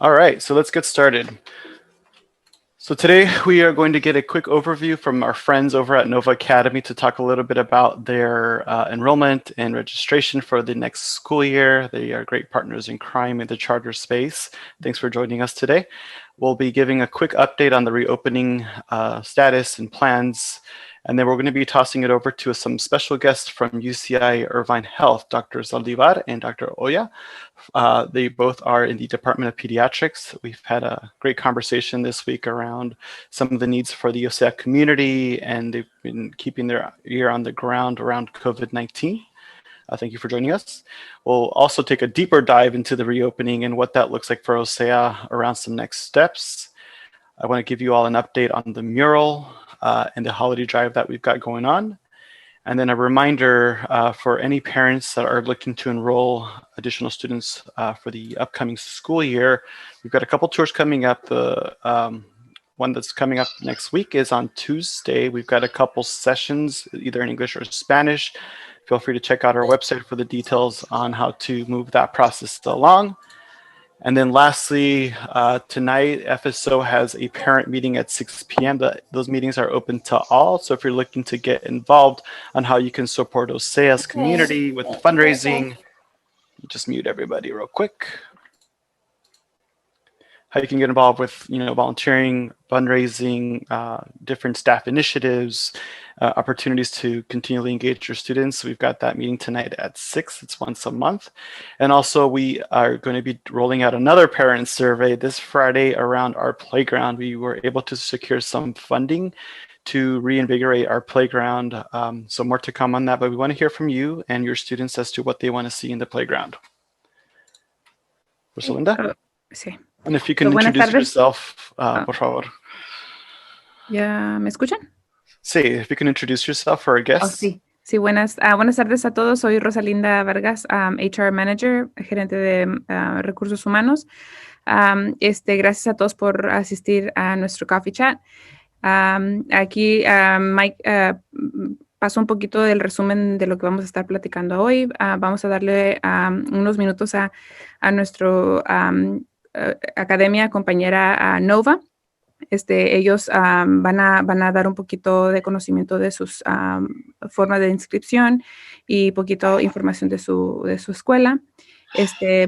All right, so let's get started. So today we are going to get a quick overview from our friends over at Nova Academy to talk a little bit about their enrollment and registration for the next school year. They are great partners in crime in the charter space. Thanks for joining us today. We'll be giving a quick update on the reopening status and plans. And then we're going to be tossing it over to some special guests from UCI Irvine Health, Dr. Zaldivar and Dr. Oya. They both are in the Department of Pediatrics. We've had a great conversation this week around some of the needs for the OCEAA community, and they've been keeping their ear on the ground around COVID-19. Thank you for joining us. We'll also take a deeper dive into the reopening and what that looks like for OCEAA around some next steps. I want to give you all an update on the mural and the holiday drive that we've got going on. And then a reminder for any parents that are looking to enroll additional students for the upcoming school year. We've got a couple tours coming up. The one that's coming up next week is on Tuesday. We've got a couple sessions, either in English or Spanish. Feel free to check out our website for the details on how to move that process along. And then lastly, tonight, FSO has a parent meeting at 6 p.m. Those meetings are open to all. So if you're looking to get involved on how you can support OCEA's community with fundraising, just mute everybody real quick. How you can get involved with, volunteering, fundraising, different staff initiatives, opportunities to continually engage your students. We've got that meeting tonight at 6. It's once a month. And also we are going to be rolling out another parent survey this Friday around our playground. We were able to secure some funding to reinvigorate our playground. So more to come on that, but we want to hear from you and your students as to what they want to see in the playground. Rosalinda? Sí. And if you can introduce yourself, por favor. ¿Ya me escuchan? Sí, if you can introduce yourself for our guests. Sí, buenas tardes a todos. Soy Rosalinda Vargas, HR Manager, gerente de recursos humanos. Gracias a todos por asistir a nuestro Coffee Chat. Aquí Mike pasó un poquito del resumen de lo que vamos a estar platicando hoy. Vamos a darle unos minutos a nuestro academia compañera Nova. Ellos van a dar un poquito de conocimiento de sus formas de inscripción y poquito información de su escuela.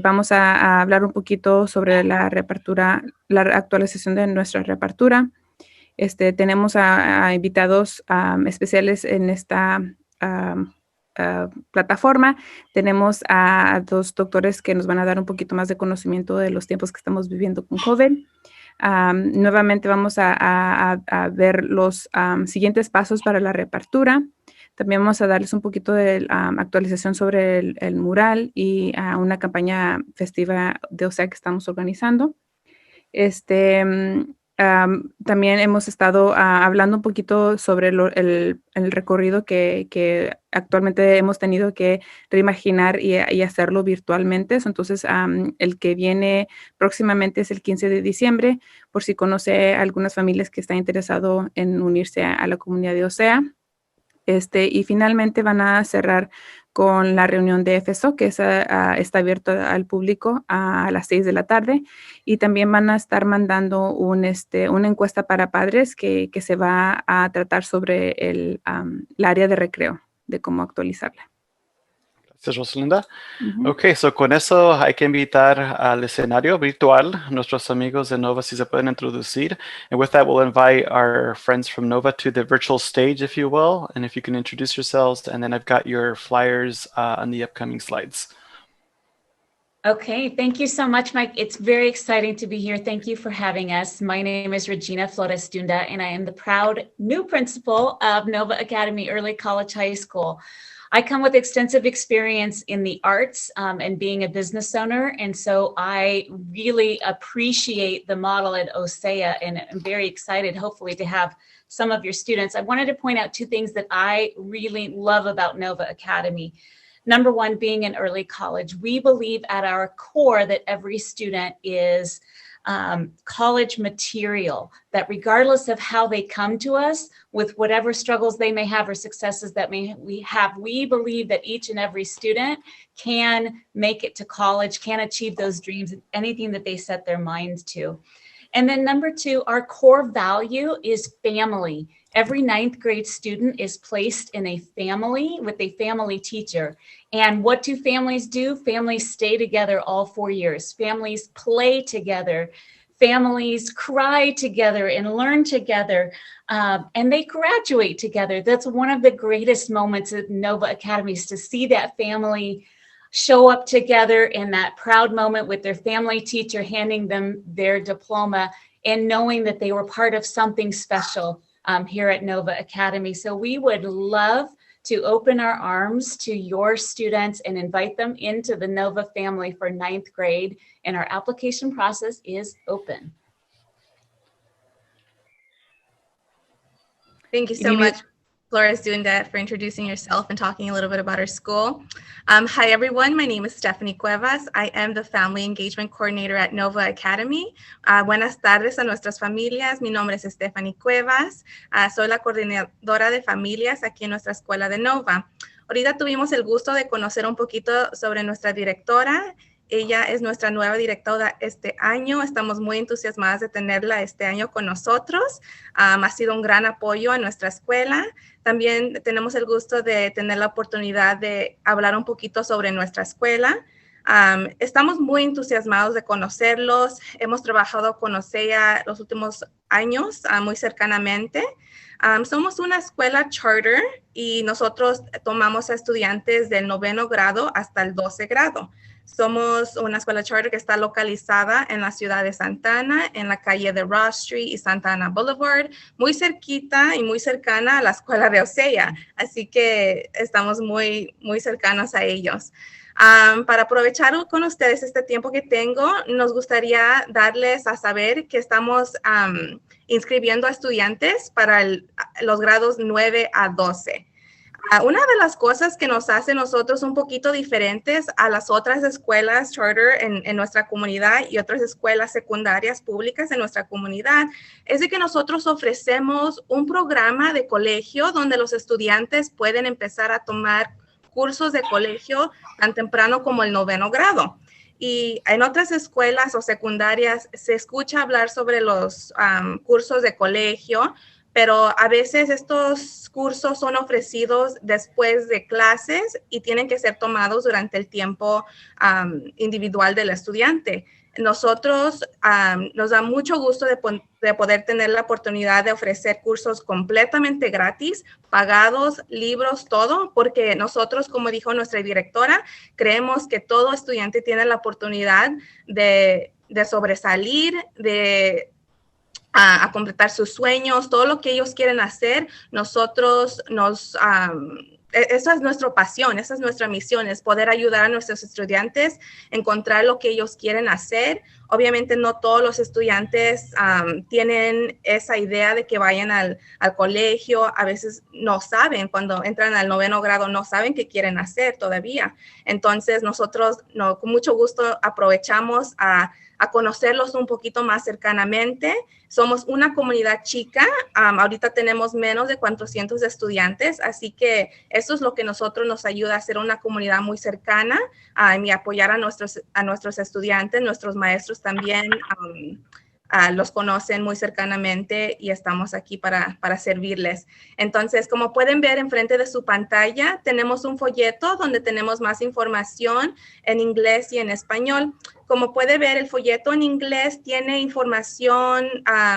Vamos a hablar un poquito sobre la reapertura, la actualización de nuestra reapertura. Tenemos a invitados especiales en esta plataforma. Tenemos a 2 doctores que nos van a dar un poquito más de conocimiento de los tiempos que estamos viviendo con COVID. Nuevamente vamos a ver los siguientes pasos para la reapertura. También vamos a darles un poquito de actualización sobre el mural y una campaña festiva de OCEAA que estamos organizando. También hemos estado hablando un poquito sobre el recorrido que actualmente hemos tenido que reimaginar y hacerlo virtualmente. Entonces, el que viene próximamente es el 15 de diciembre, por si conoce a algunas familias que están interesados en unirse a la comunidad de OCEAA. Y finalmente van a cerrar con la reunión de FSO, que está abierto al público a las 6 de la tarde. Y también van a estar mandando una encuesta para padres que se va a tratar sobre el área de recreo, de cómo actualizarla. Gracias, Rosalinda. Ok, so con eso hay que invitar al escenario virtual nuestros amigos de Nova si se pueden introducir. And with that, we'll invite our friends from Nova to the virtual stage, if you will. And if you can introduce yourselves, and then I've got your flyers on the upcoming slides. Okay, thank you so much, Mike. It's very exciting to be here. Thank you for having us. My name is Regina Flores Dunda, and I am the proud new principal of Nova Academy Early College High School. I come with extensive experience in the arts and being a business owner. And so I really appreciate the model at OCEAA, and I'm very excited, hopefully, to have some of your students. I wanted to point out 2 things that I really love about Nova Academy. Number one, being an early college. We believe at our core that every student is college material that regardless of how they come to us with whatever struggles they may have or successes that we believe that each and every student can make it to college, can achieve those dreams, anything that they set their minds to. And then number 2, our core value is family. Every 9th grade student is placed in a family with a family teacher. And what do families do? Families stay together all 4 years. Families play together. Families cry together and learn together. And they graduate together. That's one of the greatest moments at Nova Academy, is to see that family show up together in that proud moment with their family teacher handing them their diploma and knowing that they were part of something special here at Nova Academy. So we would love to open our arms to your students and invite them into the Nova family for 9th grade. And our application process is open. Thank you so much, Flores, doing that, for introducing yourself and talking a little bit about our school. Hi, everyone. My name is Stephanie Cuevas. I am the Family Engagement Coordinator at Nova Academy. Buenas tardes a nuestras familias. Mi nombre es Stephanie Cuevas. Soy la coordinadora de familias aquí en nuestra escuela de Nova. Ahorita tuvimos el gusto de conocer un poquito sobre nuestra directora. Ella es nuestra nueva directora este año. Estamos muy entusiasmadas de tenerla este año con nosotros. Ha sido un gran apoyo a nuestra escuela. También tenemos el gusto de tener la oportunidad de hablar un poquito sobre nuestra escuela. Estamos muy entusiasmados de conocerlos. Hemos trabajado con OCEAA los últimos años muy cercanamente. Somos una escuela charter y nosotros tomamos a estudiantes del 9º grado hasta el 12 grado. Somos una escuela charter que está localizada en la ciudad de Santa Ana, en la calle de Ross Street y Santa Ana Boulevard, muy cerquita y muy cercana a la escuela de OCEAA. Así que estamos muy cercanos a ellos. Para aprovechar con ustedes este tiempo que tengo, nos gustaría darles a saber que estamos inscribiendo a estudiantes para los grados 9 a 12. Una de las cosas que nos hace nosotros un poquito diferentes a las otras escuelas charter en nuestra comunidad y otras escuelas secundarias públicas en nuestra comunidad es de que nosotros ofrecemos un programa de colegio donde los estudiantes pueden empezar a tomar cursos de colegio tan temprano como el 9º grado. Y en otras escuelas o secundarias se escucha hablar sobre los cursos de colegio, pero a veces estos cursos son ofrecidos después de clases y tienen que ser tomados durante el tiempo individual del estudiante. Nosotros nos da mucho gusto de poder tener la oportunidad de ofrecer cursos completamente gratis, pagados, libros, todo, porque nosotros, como dijo nuestra directora, creemos que todo estudiante tiene la oportunidad de sobresalir, a completar sus sueños, todo lo que ellos quieren hacer. Nosotros esa es nuestra pasión, esa es nuestra misión, es poder ayudar a nuestros estudiantes a encontrar lo que ellos quieren hacer. Obviamente no todos los estudiantes tienen esa idea de que vayan al colegio. A veces no saben, cuando entran al 9º grado, no saben qué quieren hacer todavía. Entonces nosotros con mucho gusto aprovechamos a conocerlos un poquito más cercanamente. Somos una comunidad chica, ahorita tenemos menos de 400 estudiantes, así que eso es lo que nosotros nos ayuda a ser una comunidad muy cercana y apoyar a nuestros estudiantes. Nuestros maestros también los conocen muy cercanamente y estamos aquí para servirles. Entonces, como pueden ver enfrente de su pantalla, tenemos un folleto donde tenemos más información en inglés y en español. Como puede ver, el folleto en inglés tiene información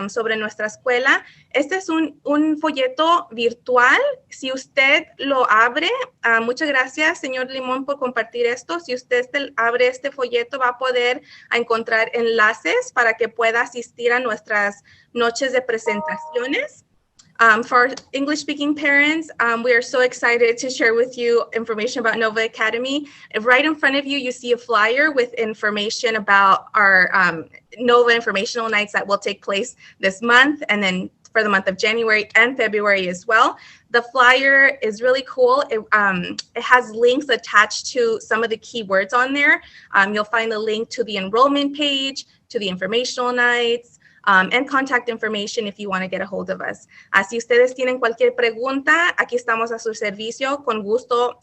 sobre nuestra escuela. Este es un folleto virtual. Si usted lo abre, muchas gracias, señor Limón, por compartir esto. Si usted abre este folleto, va a poder encontrar enlaces para que pueda asistir a nuestras noches de presentaciones. For English-speaking parents, we are so excited to share with you information about Nova Academy. Right in front of you, you see a flyer with information about our Nova informational nights that will take place this month, and then for the month of January and February as well. The flyer is really cool. It has links attached to some of the keywords on there. You'll find the link to the enrollment page, to the informational nights, and contact information if you want to get a hold of us. Si ustedes tienen cualquier pregunta, aquí estamos a su servicio. Con gusto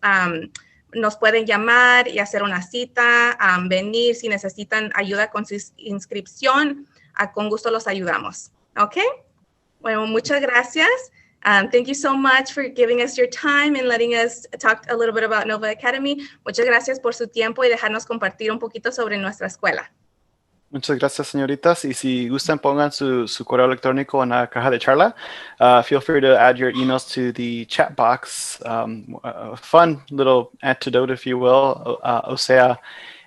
nos pueden llamar y hacer una cita, venir si necesitan ayuda con su inscripción. Con gusto los ayudamos. Okay? Bueno, muchas gracias. Thank you so much for giving us your time and letting us talk a little bit about Nova Academy. Muchas gracias por su tiempo y dejarnos compartir un poquito sobre nuestra escuela. Muchas gracias, señoritas. Y si gustan, pongan su correo electrónico en la caja de charla. Feel free to add your emails to the chat box. A fun little antidote, if you will. OCEAA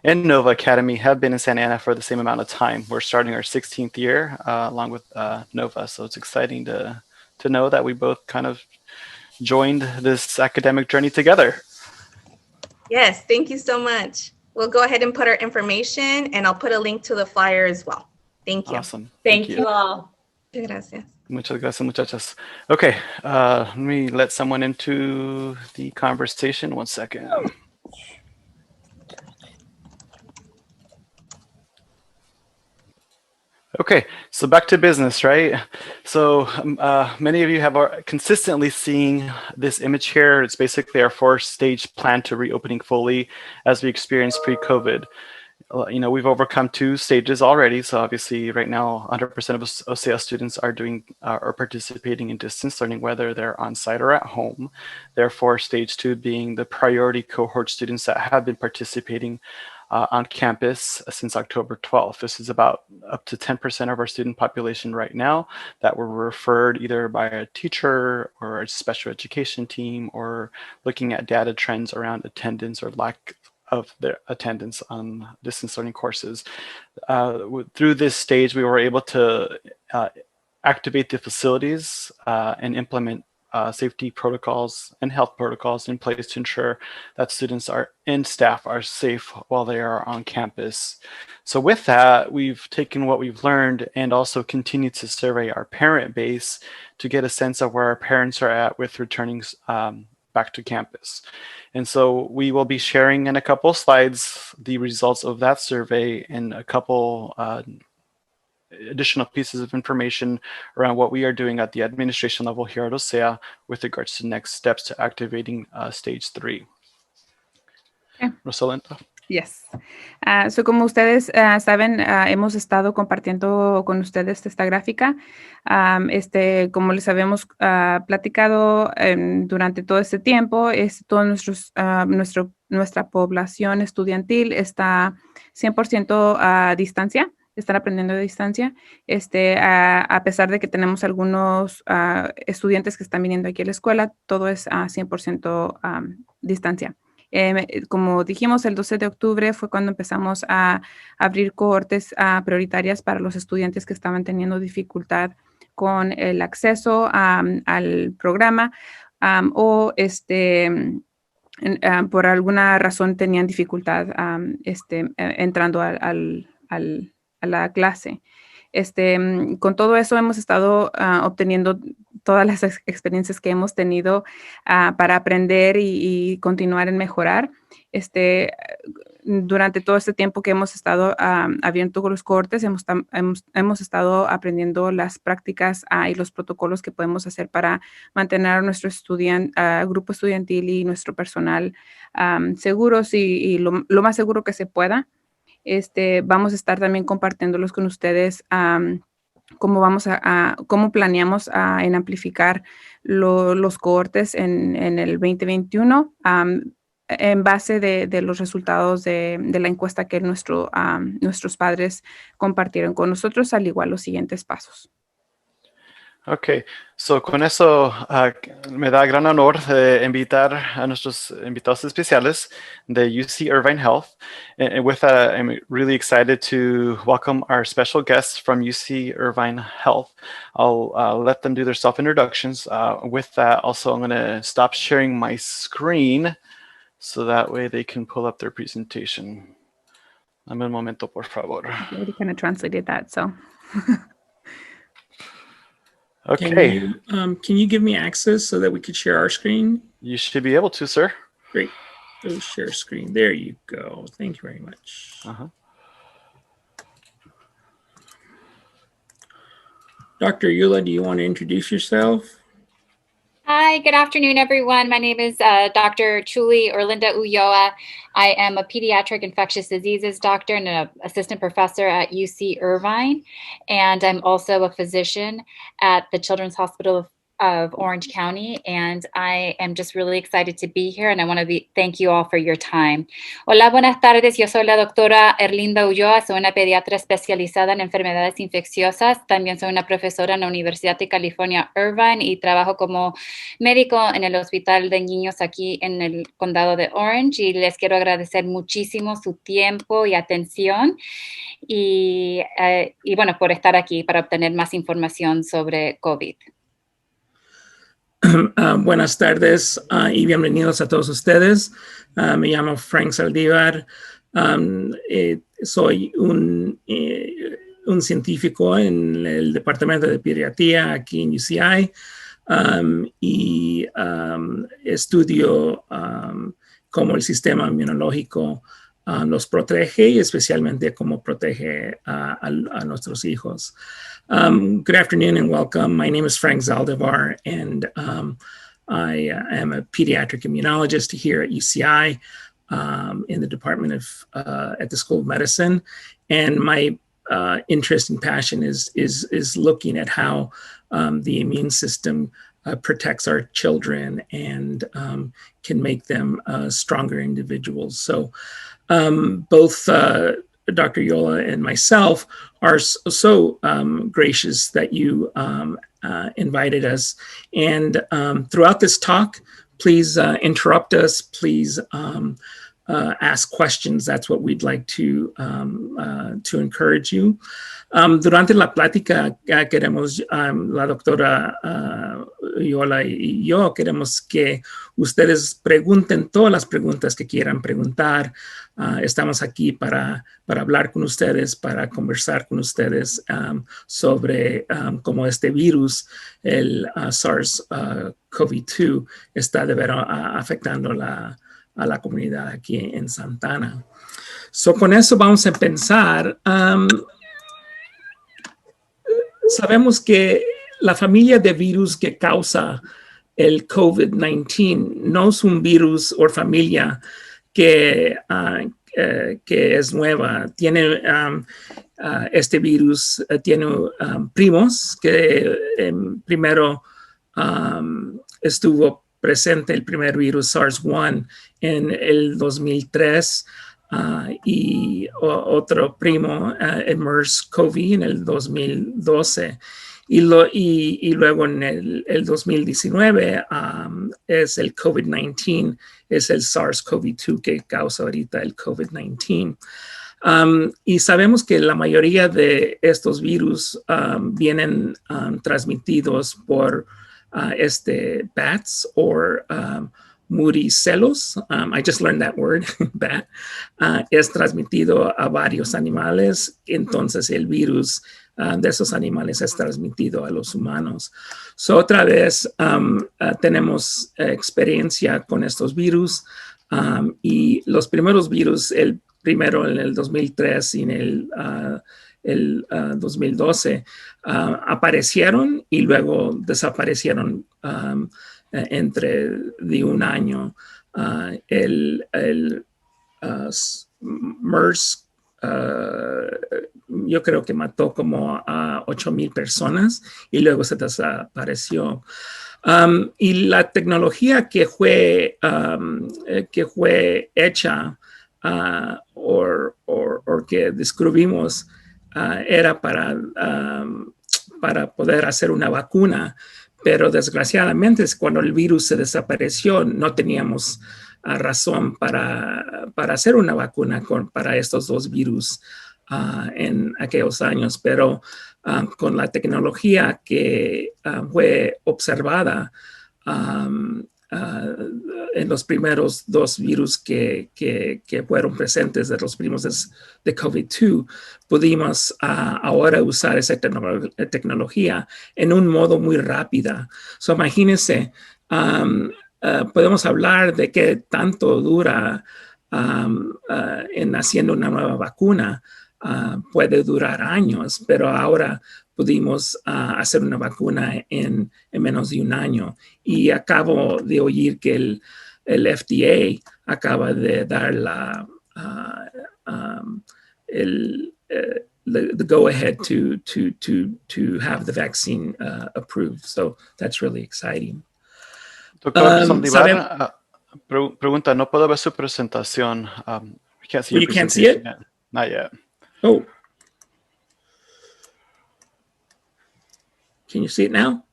and Nova Academy have been in Santa Ana for the same amount of time. We're starting our 16th year along with Nova. So it's exciting to know that we both kind of joined this academic journey together. Yes, thank you so much. We'll go ahead and put our information, and I'll put a link to the flyer as well. Thank you. Awesome. Thank you all. Gracias. Muchas gracias, muchachas. Okay, let me let someone into the conversation. 1 second. Okay, so back to business, right? So many of you have consistently seen this image here. It's basically our 4-stage plan to reopening fully as we experienced pre-COVID. You know, we've overcome 2 stages already. So obviously right now, 100% of OCEAA students are participating in distance learning, whether they're on site or at home. Therefore, stage 2 being the priority cohort students that have been participating on campus since October 12th. This is about up to 10% of our student population right now that were referred either by a teacher or a special education team, or looking at data trends around attendance or lack of their attendance on distance learning courses. Through this stage, we were able to activate the facilities and implement safety protocols and health protocols in place to ensure that students and staff are safe while they are on campus. So with that, we've taken what we've learned and also continued to survey our parent base to get a sense of where our parents are at with returning back to campus. And so we will be sharing in a couple slides the results of that survey and a couple additional pieces of information around what we are doing at the administration level here at OCEAA with regards to next steps to activating stage 3. Okay. Rosalinda. Yes. So como ustedes saben, hemos estado compartiendo con ustedes esta gráfica. Como les habíamos platicado durante todo este tiempo, nuestra población estudiantil está 100% a distancia. Están aprendiendo a distancia, a pesar de que tenemos algunos estudiantes que están viniendo aquí a la escuela, todo es a 100% distancia. Como dijimos, el 12 de octubre fue cuando empezamos a abrir cohortes prioritarias para los estudiantes que estaban teniendo dificultad con el acceso al programa o por alguna razón tenían dificultad entrando a la clase. Con todo eso hemos estado obteniendo todas las experiencias que hemos tenido para aprender y continuar en mejorar. Durante todo este tiempo que hemos estado abierto con los cohortes, hemos estado aprendiendo las prácticas y los protocolos que podemos hacer para mantener a nuestro grupo estudiantil y nuestro personal seguros y lo más seguro que se pueda. Vamos a estar también compartiéndolos con ustedes cómo planeamos en amplificar los cohortes en el 2021 en base de los resultados de la encuesta que nuestros padres compartieron con nosotros, al igual los siguientes pasos. Okay, so con eso me da gran honor invitar a nuestros invitados especiales de UC Irvine Health. And with that, I'm really excited to welcome our special guests from UC Irvine Health. I'll let them do their self-introductions. With that, also, I'm going to stop sharing my screen so that way they can pull up their presentation. Dame un momento, por favor. I already kind of translated that, so... Okay. Can you give me access so that we could share our screen? You should be able to, sir. Great. Go share screen. There you go. Thank you very much. Dr. Eula, do you want to introduce yourself? Hi, good afternoon, everyone. My name is Dr. Chuli Orlinda Ulloa. I am a pediatric infectious diseases doctor and an assistant professor at UC Irvine. And I'm also a physician at the Children's Hospital of Orange County. And I am just really excited to be here. And I want to thank you all for your time. Hola, buenas tardes. Yo soy la doctora Erlinda Ulloa. Soy una pediatra especializada en enfermedades infecciosas. También soy una profesora en la Universidad de California, Irvine, y trabajo como médico en el Hospital de Niños aquí en el condado de Orange. Y les quiero agradecer muchísimo su tiempo y atención. Y bueno, por estar aquí para obtener más información sobre COVID. Buenas tardes y bienvenidos a todos ustedes. Me llamo Frank Saldívar. Soy un científico en el Departamento de Pediatría aquí en UCI y estudio cómo el sistema inmunológico los protege y especialmente cómo protege a nuestros hijos. Good afternoon and welcome. My name is Frank Zaldivar, and I am a pediatric immunologist here at UCI in the department of at the School of Medicine. And my interest and passion is looking at how the immune system protects our children and can make them stronger individuals. So both Dr. Yola and myself are so gracious that you invited us. And throughout this talk, please interrupt us. Please ask questions. That's what we'd like to encourage you. Durante la plática queremos, la doctora Yola y yo queremos que ustedes pregunten todas las preguntas que quieran preguntar. Estamos aquí para hablar con ustedes, para conversar con ustedes sobre cómo este virus, el SARS-CoV-2, está de veras afectando a la comunidad aquí en Santana. So, con eso vamos a empezar. Sabemos que la familia de virus que causa el COVID-19 no es un virus o familia que es nueva. Tiene este virus, tiene primos que primero estuvo presente el primer virus SARS-1 en el 2003 y otro primo, MERS-CoV, en el 2012. Y luego en el 2019 es el COVID-19, es el SARS-CoV-2 que causa ahorita el COVID-19. Y sabemos que la mayoría de estos virus vienen transmitidos por bats o muricelos. I just learned that word, bat. Es transmitido a varios animales, entonces el virus de esos animales es transmitido a los humanos. So, otra vez tenemos experiencia con estos virus y los primeros virus, el primero en el 2003 y en el 2012, aparecieron y luego desaparecieron entre de un año. El MERS, yo creo que mató como a 8,000 personas y luego se desapareció. Y la tecnología que fue hecha o que descubrimos era para poder hacer una vacuna, pero desgraciadamente cuando el virus se desapareció no teníamos razón para hacer una vacuna para estos dos virus en aquellos años, pero con la tecnología que fue observada en los primeros dos virus que fueron presentes de los primos de COVID-2, pudimos ahora usar esa tecnología en un modo muy rápido. So, imagínense, podemos hablar de qué tanto dura en haciendo una nueva vacuna. Puede durar años, pero ahora pudimos hacer una vacuna en menos de un año. Y acabo de oír que el FDA acaba de dar the go-ahead to have the vaccine approved. So that's really exciting. Doctor Sandivar, pregunta, no puedo ver su presentación. We can't see your you can't see presentation it? yet. Not yet. Oh. Can you see it now?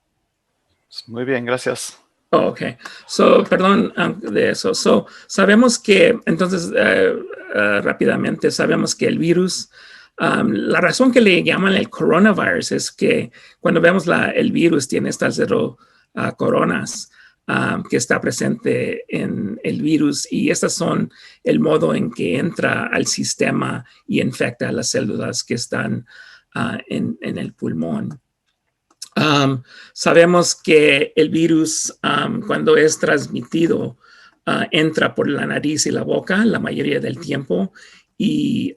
Muy bien, gracias. Oh, okay. So, perdón de eso. So, sabemos que, entonces, rápidamente, sabemos que el virus, la razón que le llaman el coronavirus es que cuando vemos el virus tiene estas coronas que está presente en el virus, y estas son el modo en que entra al sistema y infecta a las células que están en el pulmón. Sabemos que el virus, cuando es transmitido, entra por la nariz y la boca la mayoría del tiempo y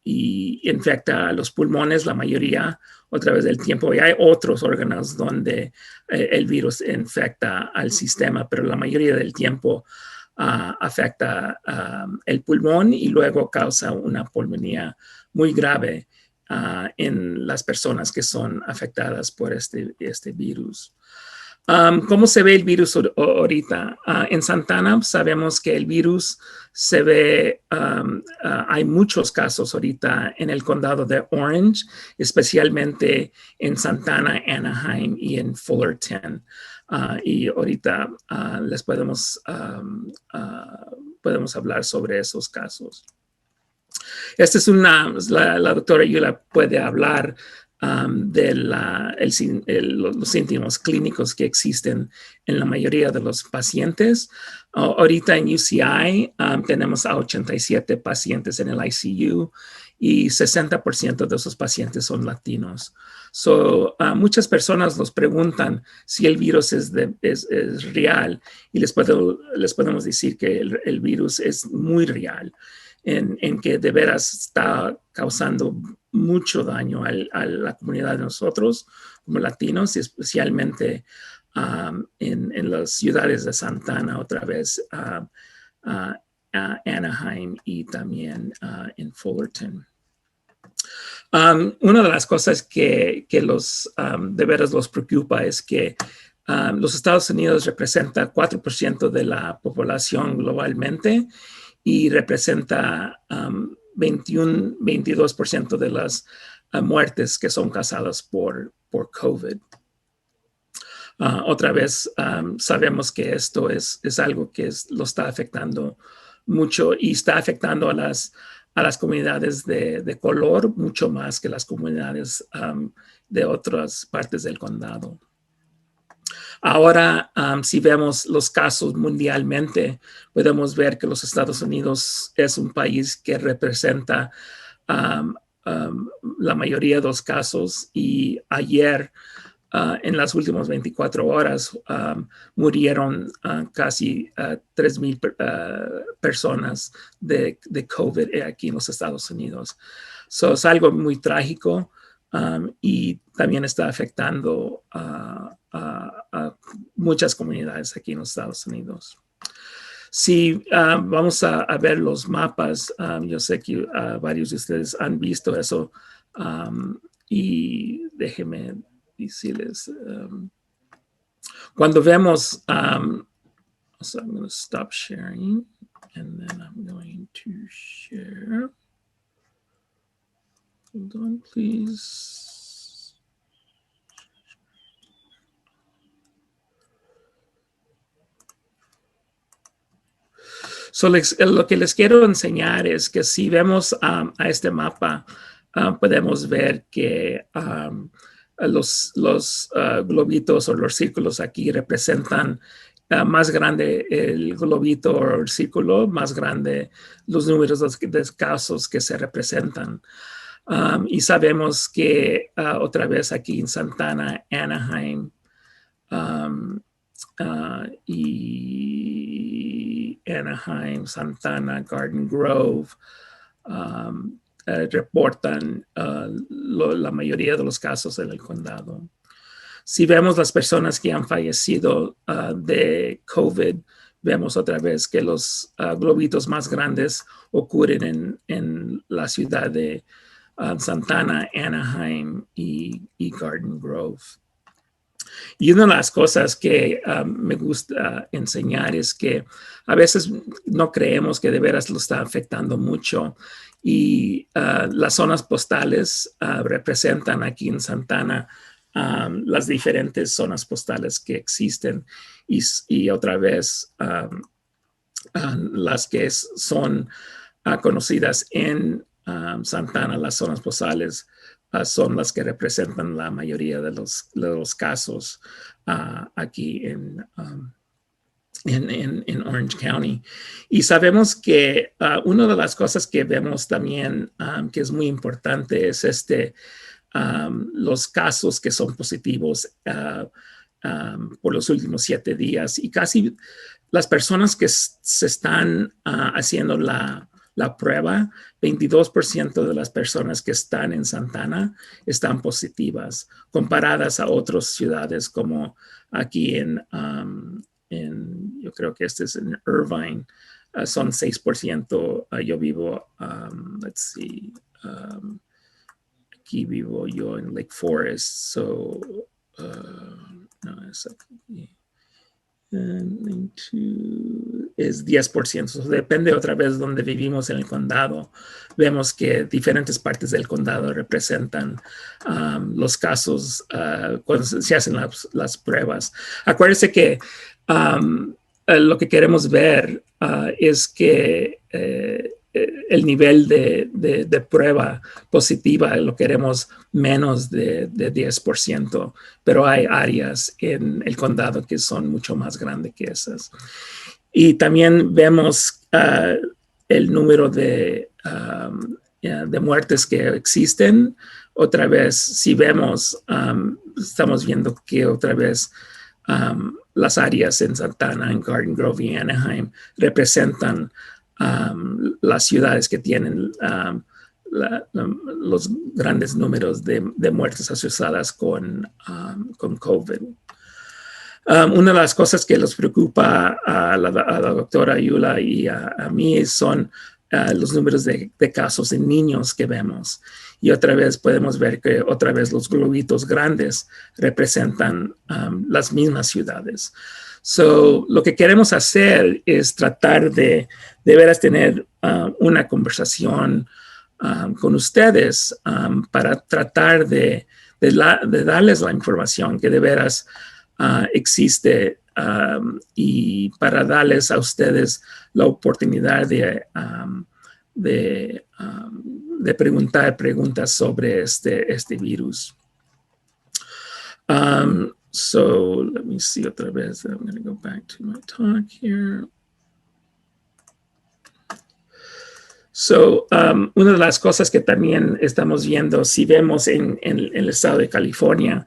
infecta a los pulmones la mayoría otra vez del tiempo. Y hay otros órganos donde el virus infecta al sistema, pero la mayoría del tiempo afecta el pulmón y luego causa una pulmonía muy grave en las personas que son afectadas por este virus. ¿Cómo se ve el virus ahorita? En Santana sabemos que el virus se ve, hay muchos casos ahorita en el condado de Orange, especialmente en Santana, Anaheim y en Fullerton. Y ahorita les podemos hablar sobre esos casos. Esta es la doctora Yula puede hablar de los síntomas clínicos que existen en la mayoría de los pacientes. Ahorita en UCI tenemos a 87 pacientes en el ICU y 60% de esos pacientes son latinos. So, muchas personas nos preguntan si el virus es real, y les podemos decir que el virus es muy real. En que de veras está causando mucho daño a la comunidad de nosotros como latinos, y especialmente en las ciudades de Santana, otra vez Anaheim y también en Fullerton. Una de las cosas que de veras los preocupa es que los Estados Unidos representa 4% de la población globalmente, y representa 22% de las muertes que son causadas por COVID. Otra vez, sabemos que esto es algo que lo está afectando mucho, y está afectando a las comunidades de color mucho más que las comunidades de otras partes del condado. Ahora, si vemos los casos mundialmente, podemos ver que los Estados Unidos es un país que representa la mayoría de los casos, y ayer, en las últimas 24 horas, murieron casi 3,000 personas de COVID aquí en los Estados Unidos. So, es algo muy trágico, y también está afectando a muchas comunidades aquí en los Estados Unidos. Si vamos a ver los mapas, yo sé que varios de ustedes han visto eso, y déjenme decirles, cuando vemos, so I'm going to stop sharing, and then I'm going to share. Hold on, please. So, lo que les quiero enseñar es que si vemos a este mapa, podemos ver que los globitos o los círculos aquí representan más grande el globito o el círculo, más grande los números de casos que se representan. Y sabemos que otra vez aquí en Santana, Anaheim, y Anaheim, Santana, Garden Grove, reportan la mayoría de los casos en el condado. Si vemos las personas que han fallecido de COVID, vemos otra vez que los globitos más grandes ocurren en la ciudad de Santana, Anaheim y Garden Grove. Y una de las cosas que me gusta enseñar es que a veces no creemos que de veras lo está afectando mucho. Y las zonas postales representan aquí en Santana las diferentes zonas postales que existen. Y otra vez las que son conocidas en Santana, las zonas postales, son las que representan la mayoría de los casos aquí en Orange County. Y sabemos que una de las cosas que vemos también que es muy importante es los casos que son positivos por los últimos 7 días. Y casi las personas que se están haciendo la prueba, 22% de las personas que están en Santana están positivas, comparadas a otras ciudades como aquí yo creo que este es en Irvine, son 6%. Yo vivo, aquí vivo yo en Lake Forest, no, es aquí. Es 10%. So, depende otra vez de donde vivimos en el condado. Vemos que diferentes partes del condado representan los casos cuando se hacen las pruebas. Acuérdense que lo que queremos ver es que el nivel de prueba positiva lo queremos menos de 10%, pero hay áreas en el condado que son mucho más grandes que esas. Y también vemos el número de muertes que existen. Otra vez, si vemos, estamos viendo que otra vez las áreas en Santana, en Garden Grove y Anaheim representan las ciudades que tienen los grandes números de muertes asociadas con COVID. Una de las cosas que nos preocupa a la doctora Yula y a mí son los números de casos en niños que vemos. Y otra vez podemos ver que otra vez los globitos grandes representan las mismas ciudades. So, lo que queremos hacer es tratar de veras tener una conversación con ustedes para tratar de darles la información que de veras existe y para darles a ustedes la oportunidad de preguntar preguntas sobre este virus. So let me see otra vez. I'm going to go back to my talk here. So, una de las cosas que también estamos viendo, si vemos en el estado de California,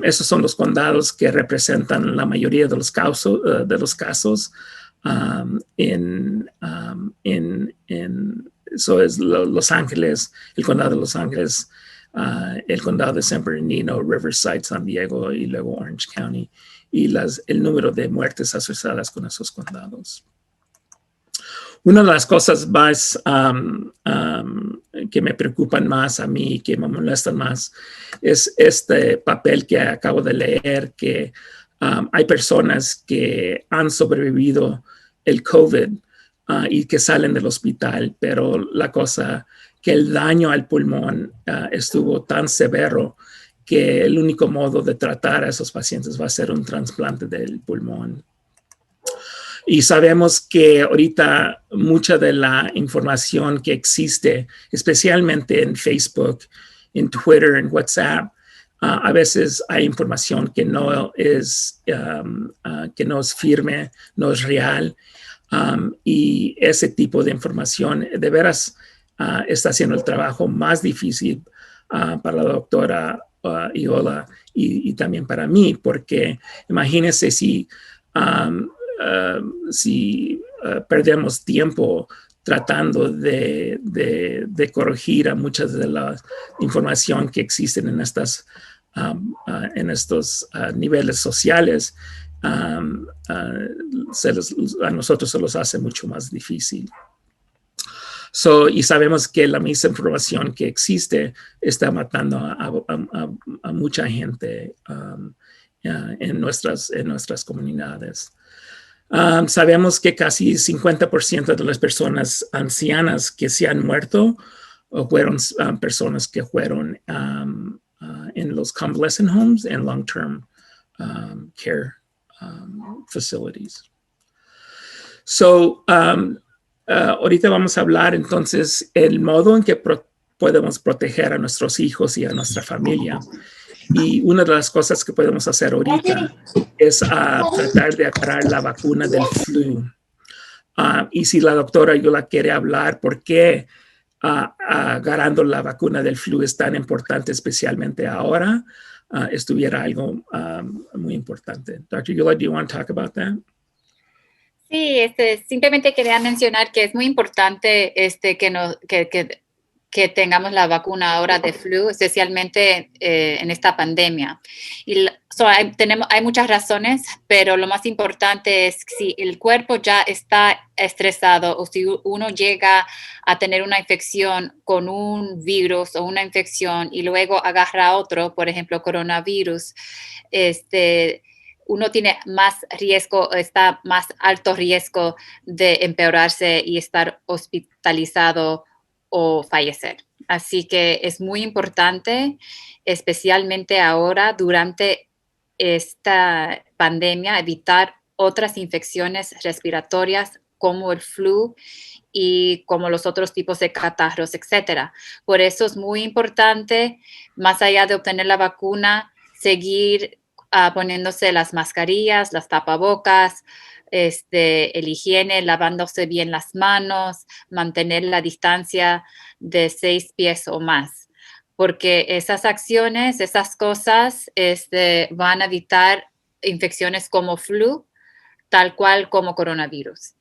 esos son los condados que representan la mayoría de los casos. Eso es Los Ángeles, el condado de Los Ángeles, el condado de San Bernardino, Riverside, San Diego y luego Orange County, y el número de muertes asociadas con esos condados. Una de las cosas más que me preocupan más a mí, que me molestan más, es este papel que acabo de leer, que hay personas que han sobrevivido el COVID y que salen del hospital, pero la cosa que el daño al pulmón estuvo tan severo que el único modo de tratar a esos pacientes va a ser un trasplante del pulmón. Y sabemos que ahorita mucha de la información que existe, especialmente en Facebook, en Twitter, en WhatsApp, A veces hay información que no es firme, no es real, y ese tipo de información de veras está haciendo el trabajo más difícil para la doctora Iola y también para mí, porque imagínense si perdemos tiempo tratando de corregir a muchas de la información que existen en estos niveles sociales, a nosotros se los hace mucho más difícil. Y sabemos que la misma información que existe está matando a mucha gente en nuestras comunidades. Sabemos que casi 50% de las personas ancianas que se han muerto fueron personas que fueron en los convalescent homes and long-term care facilities. Ahorita vamos a hablar entonces el modo en que podemos proteger a nuestros hijos y a nuestra familia. Y una de las cosas que podemos hacer ahorita es tratar de agarrar la vacuna del flu. Y si la doctora Yola quiere hablar por qué agarrando la vacuna del flu es tan importante, especialmente ahora, estuviera algo muy importante. Dr. Yola, do you want to talk about that? Sí, simplemente quería mencionar que es muy importante que tengamos la vacuna ahora de flu, especialmente en esta pandemia. Y hay muchas razones, pero lo más importante es si el cuerpo ya está estresado o si uno llega a tener una infección con un virus o una infección y luego agarra otro, por ejemplo, coronavirus, uno tiene más riesgo, está más alto riesgo de empeorarse y estar hospitalizado o fallecer. Así que es muy importante, especialmente ahora durante esta pandemia, evitar otras infecciones respiratorias como el flu y como los otros tipos de catarros, etcétera. Por eso es muy importante, más allá de obtener la vacuna, seguir poniéndose las mascarillas, las tapabocas, el higiene, lavándose bien las manos, mantener la distancia de 6 pies o más, porque esas acciones, esas cosas van a evitar infecciones como flu, tal cual como coronavirus.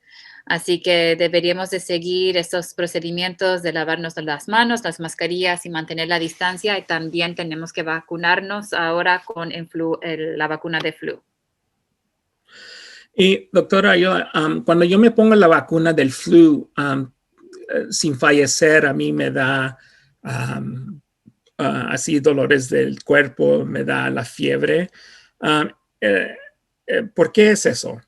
Así que deberíamos de seguir esos procedimientos de lavarnos las manos, las mascarillas y mantener la distancia. Y también tenemos que vacunarnos ahora con la vacuna de flu. Y doctora, cuando yo me pongo la vacuna del flu, sin fallecer, a mí me da así dolores del cuerpo, me da la fiebre. ¿Por qué es eso?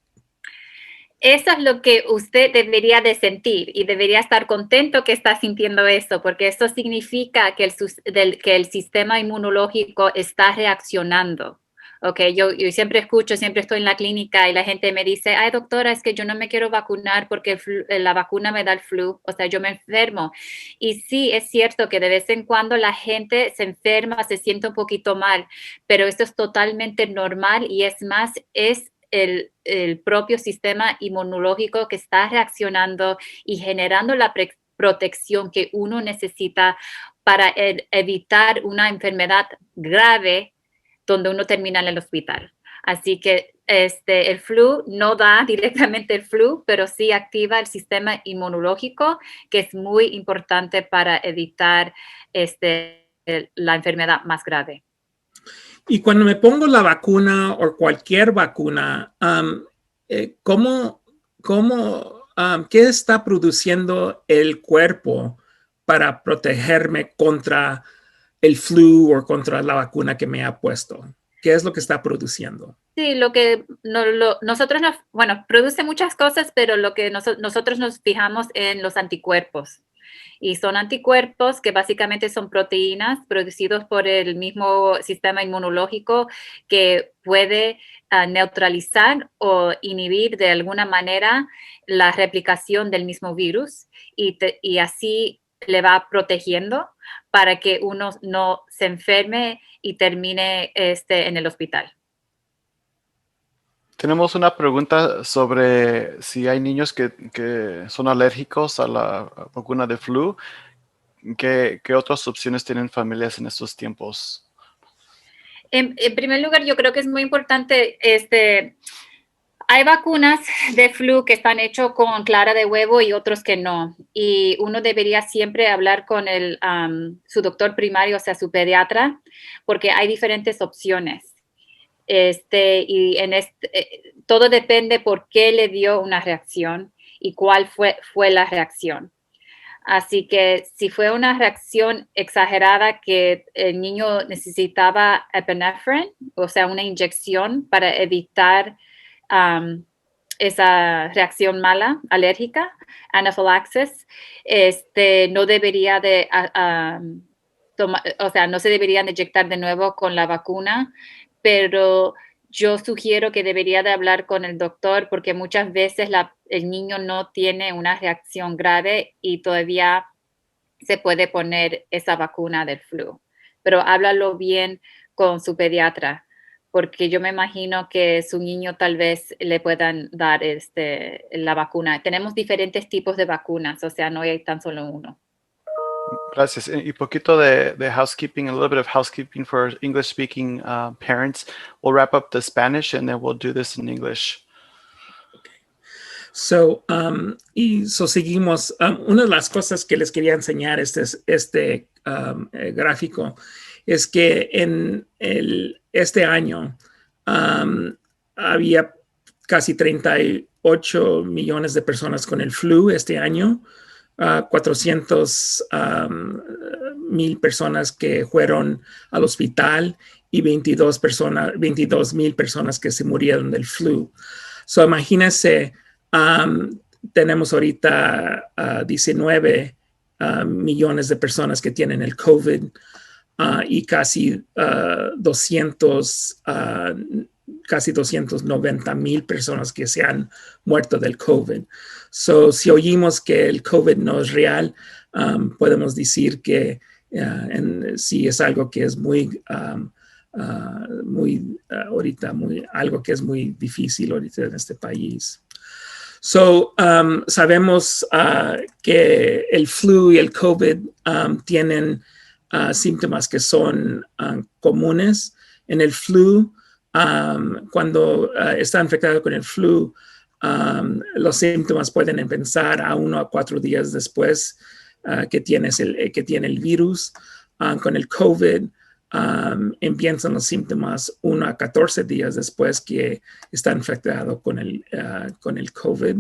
Eso es lo que usted debería de sentir y debería estar contento que está sintiendo eso, porque eso significa que el sistema inmunológico está reaccionando. Okay, yo siempre escucho, siempre estoy en la clínica y la gente me dice, ay doctora, es que yo no me quiero vacunar porque la vacuna me da el flu, o sea, yo me enfermo. Y sí, es cierto que de vez en cuando la gente se enferma, se siente un poquito mal, pero esto es totalmente normal y es más, es el propio sistema inmunológico que está reaccionando y generando la protección que uno necesita para evitar una enfermedad grave donde uno termina en el hospital. Así que el flu no da directamente el flu, pero sí activa el sistema inmunológico, que es muy importante para evitar la enfermedad más grave. Y cuando me pongo la vacuna o cualquier vacuna, ¿qué está produciendo el cuerpo para protegerme contra el flu o contra la vacuna que me ha puesto? ¿Qué es lo que está produciendo? Sí, produce muchas cosas, pero lo que nosotros nos fijamos en los anticuerpos. Y son anticuerpos que básicamente son proteínas producidos por el mismo sistema inmunológico que puede neutralizar o inhibir de alguna manera la replicación del mismo virus y así le va protegiendo para que uno no se enferme y termine en el hospital. Tenemos una pregunta sobre si hay niños que son alérgicos a la vacuna de flu. ¿Qué otras opciones tienen familias en estos tiempos? En primer lugar, yo creo que es muy importante, hay vacunas de flu que están hechas con clara de huevo y otros que no. Y uno debería siempre hablar con su doctor primario, o sea, su pediatra, porque hay diferentes opciones. Y todo depende por qué le dio una reacción y cuál fue la reacción. Así que si fue una reacción exagerada que el niño necesitaba epinephrine, o sea, una inyección para evitar esa reacción mala, alérgica, anafilaxis, no debería de no se deberían inyectar de nuevo con la vacuna, pero yo sugiero que debería de hablar con el doctor porque muchas veces el niño no tiene una reacción grave y todavía se puede poner esa vacuna del flu. Pero háblalo bien con su pediatra, porque yo me imagino que su niño tal vez le puedan dar la vacuna. Tenemos diferentes tipos de vacunas, o sea, no hay tan solo uno. Gracias. Y poquito de housekeeping, a little bit of housekeeping for English-speaking parents. We'll wrap up the Spanish and then we'll do this in English. So seguimos. Una de las cosas que les quería enseñar este gráfico es que en este año había casi 38 millones de personas con el flu este año, 400,000 personas que fueron al hospital y 22,000 personas que se murieron del flu. So imagínense, tenemos ahorita 19 millones de personas que tienen el COVID y casi 290,000 personas que se han muerto del COVID. So, si oímos que el COVID no es real, podemos decir que sí es algo que es algo que es muy difícil ahorita en este país. So, sabemos que el flu y el COVID tienen síntomas que son comunes. En el flu, cuando está infectado con el flu, los síntomas pueden empezar a 1 a 4 días después que tiene el virus. Con el COVID, empiezan los síntomas 1 a 14 días después que está infectado con el COVID.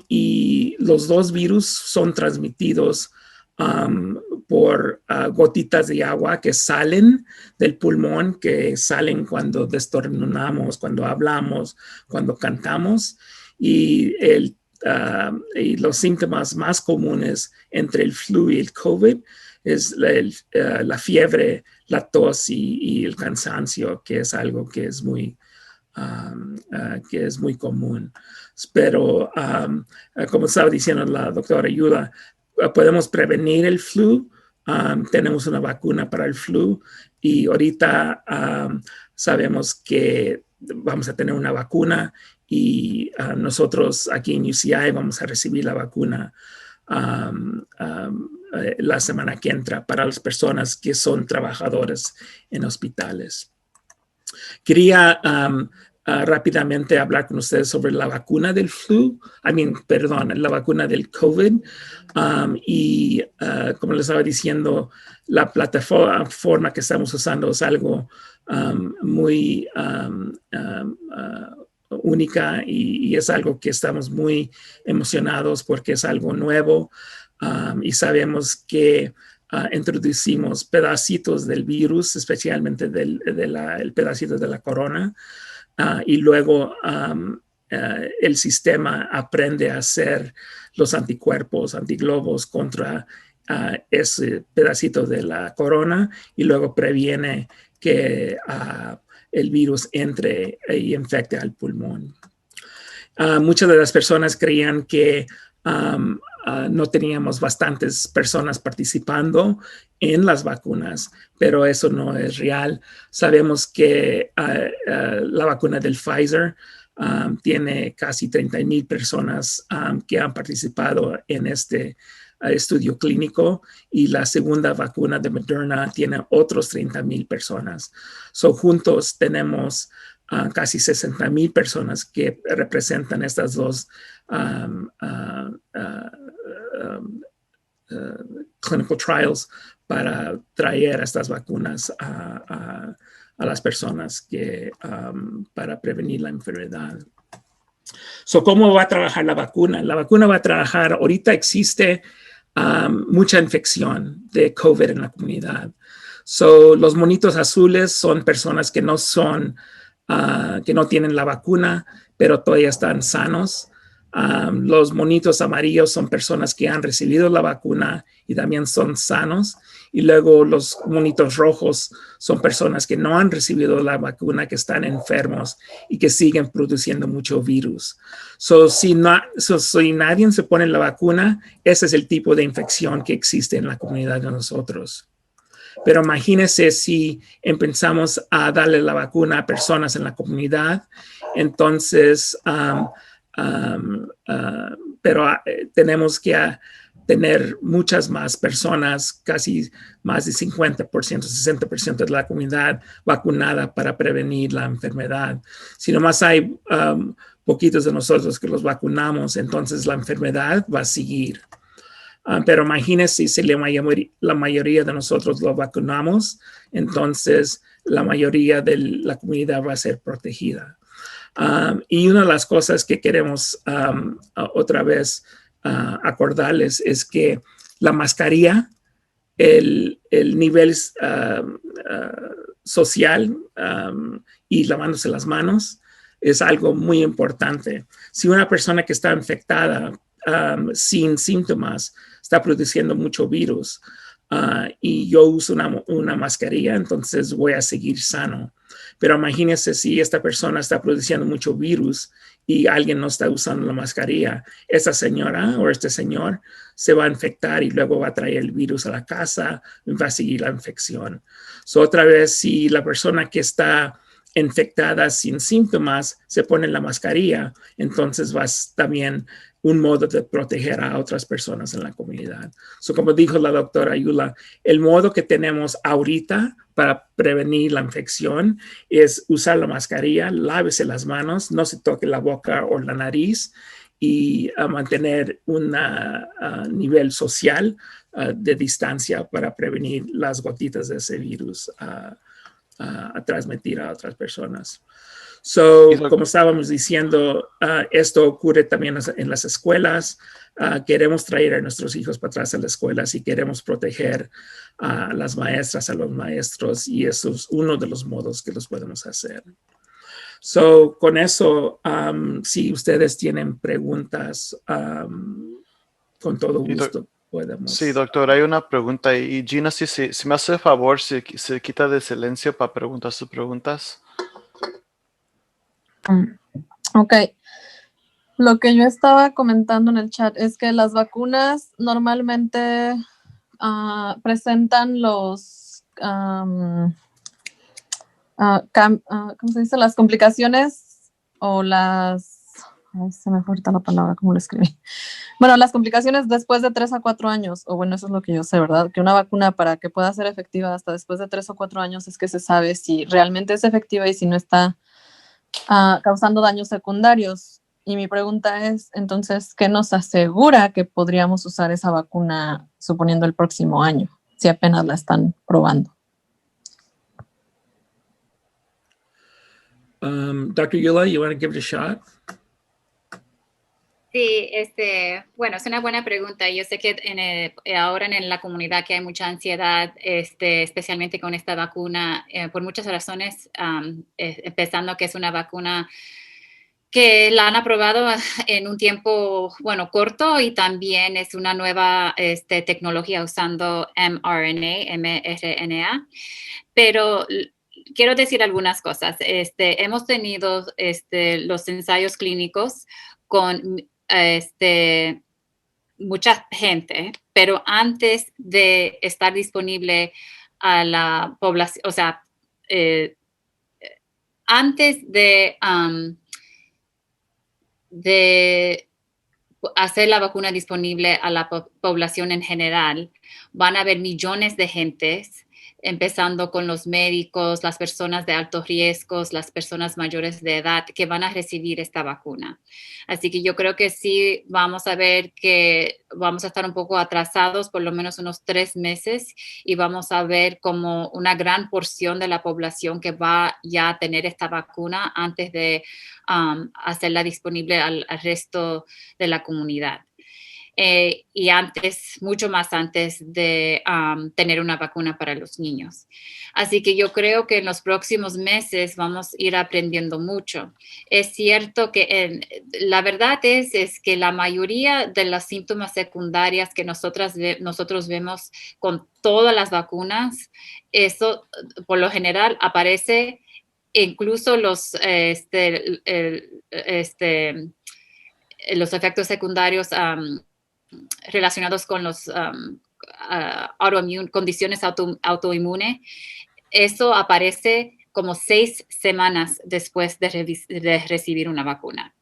Y los dos virus son transmitidos por gotitas de agua que salen del pulmón, que salen cuando destornudamos, cuando hablamos, cuando cantamos. Y los síntomas más comunes entre el flu y el COVID es la fiebre, la tos y el cansancio, que es algo que es muy común. Pero, como estaba diciendo la doctora Yuda, podemos prevenir el flu. Tenemos una vacuna para el flu y ahorita sabemos que vamos a tener una vacuna y nosotros aquí en UCI vamos a recibir la vacuna la semana que entra para las personas que son trabajadores en hospitales. Quería rápidamente hablar con ustedes sobre la vacuna del flu, la vacuna del COVID. Como les estaba diciendo, la plataforma que estamos usando es algo muy única y es algo que estamos muy emocionados porque es algo nuevo y sabemos que introducimos pedacitos del virus, especialmente el pedacito de la corona, y luego el sistema aprende a hacer los anticuerpos, antiglobos contra ese pedacito de la corona y luego previene que el virus entre y infecte al pulmón. Muchas de las personas creían que no teníamos bastantes personas participando en las vacunas, pero eso no es real. Sabemos que la vacuna del Pfizer tiene casi 30,000 personas que han participado en este estudio clínico, y la segunda vacuna de Moderna tiene otros 30,000 personas. So, juntos tenemos casi 60,000 personas que representan estas dos clinical trials para traer estas vacunas a las personas que, para prevenir la enfermedad. So, ¿cómo va a trabajar la vacuna? La vacuna va a trabajar, ahorita existe mucha infección de COVID en la comunidad. So, los monitos azules son personas que no son, que no tienen la vacuna, pero todavía están sanos. Los monitos amarillos son personas que han recibido la vacuna y también son sanos. Y luego los monitos rojos son personas que no han recibido la vacuna, que están enfermos y que siguen produciendo mucho virus. So, si nadie se pone la vacuna, ese es el tipo de infección que existe en la comunidad de nosotros. Pero imagínense si empezamos a darle la vacuna a personas en la comunidad, entonces, pero tenemos que tener muchas más personas, casi más de 50%, 60% de la comunidad vacunada para prevenir la enfermedad. Si nomás hay poquitos de nosotros que los vacunamos, entonces la enfermedad va a seguir. Pero imagínense si la mayoría de nosotros lo vacunamos, entonces la mayoría de la comunidad va a ser protegida. Y una de las cosas que queremos otra vez acordarles es que la mascarilla, el nivel social y lavándose las manos es algo muy importante. Si una persona que está infectada sin síntomas está produciendo mucho virus y yo uso una mascarilla, entonces voy a seguir sano. Pero imagínense si esta persona está produciendo mucho virus y alguien no está usando la mascarilla, esa señora o este señor se va a infectar y luego va a traer el virus a la casa y va a seguir la infección. So, otra vez, si la persona que está infectada sin síntomas se pone la mascarilla, entonces va también un modo de proteger a otras personas en la comunidad. So, como dijo la doctora Yula, el modo que tenemos ahorita para prevenir la infección es usar la mascarilla, lávese las manos, no se toque la boca o la nariz y mantener un nivel social de distancia para prevenir las gotitas de ese virus a transmitir a otras personas. So, como estábamos diciendo, esto ocurre también en las escuelas. Queremos traer a nuestros hijos para atrás a las escuelas y queremos proteger a las maestras, a los maestros, y eso es uno de los modos que los podemos hacer. So, con eso, si ustedes tienen preguntas, con todo gusto podemos. Sí, doctor, hay una pregunta y Gina, si me hace el favor, si se quita de silencio para preguntar sus preguntas. Ok. Lo que yo estaba comentando en el chat es que las vacunas normalmente presentan los, ¿cómo se dice? Las complicaciones o las, ay, se me fue ahorita la palabra, ¿cómo lo escribí? Bueno, las complicaciones después de 3 a 4 años, o bueno, eso es lo que yo sé, ¿verdad? Que una vacuna para que pueda ser efectiva hasta después de 3 o 4 años es que se sabe si realmente es efectiva y si no está causando daños secundarios. Y mi pregunta es, entonces, ¿qué nos asegura que podríamos usar esa vacuna suponiendo el próximo año, si apenas la están probando? Dr. Yula, you want to give it a shot? Sí, bueno, es una buena pregunta. Yo sé que ahora en la comunidad que hay mucha ansiedad, especialmente con esta vacuna, por muchas razones, empezando que es una vacuna que la han aprobado en un tiempo, bueno, corto, y también es una nueva tecnología usando mRNA, pero quiero decir algunas cosas. Hemos tenido los ensayos clínicos con mucha gente, pero antes de estar disponible a la población, o sea, antes de hacer la vacuna disponible a la población en general, van a haber millones de gentes, empezando con los médicos, las personas de altos riesgos, las personas mayores de edad que van a recibir esta vacuna. Así que yo creo que sí vamos a ver que vamos a estar un poco atrasados, por lo menos unos 3 meses, y vamos a ver como una gran porción de la población que va ya a tener esta vacuna antes de hacerla disponible al resto de la comunidad. Y antes, mucho más antes de tener una vacuna para los niños. Así que yo creo que en los próximos meses vamos a ir aprendiendo mucho. Es cierto que la verdad es que la mayoría de los síntomas secundarios que nosotros vemos con todas las vacunas, eso por lo general aparece incluso los efectos secundarios relacionados con los condiciones autoinmunes, eso aparece como 6 semanas después de recibir una vacuna.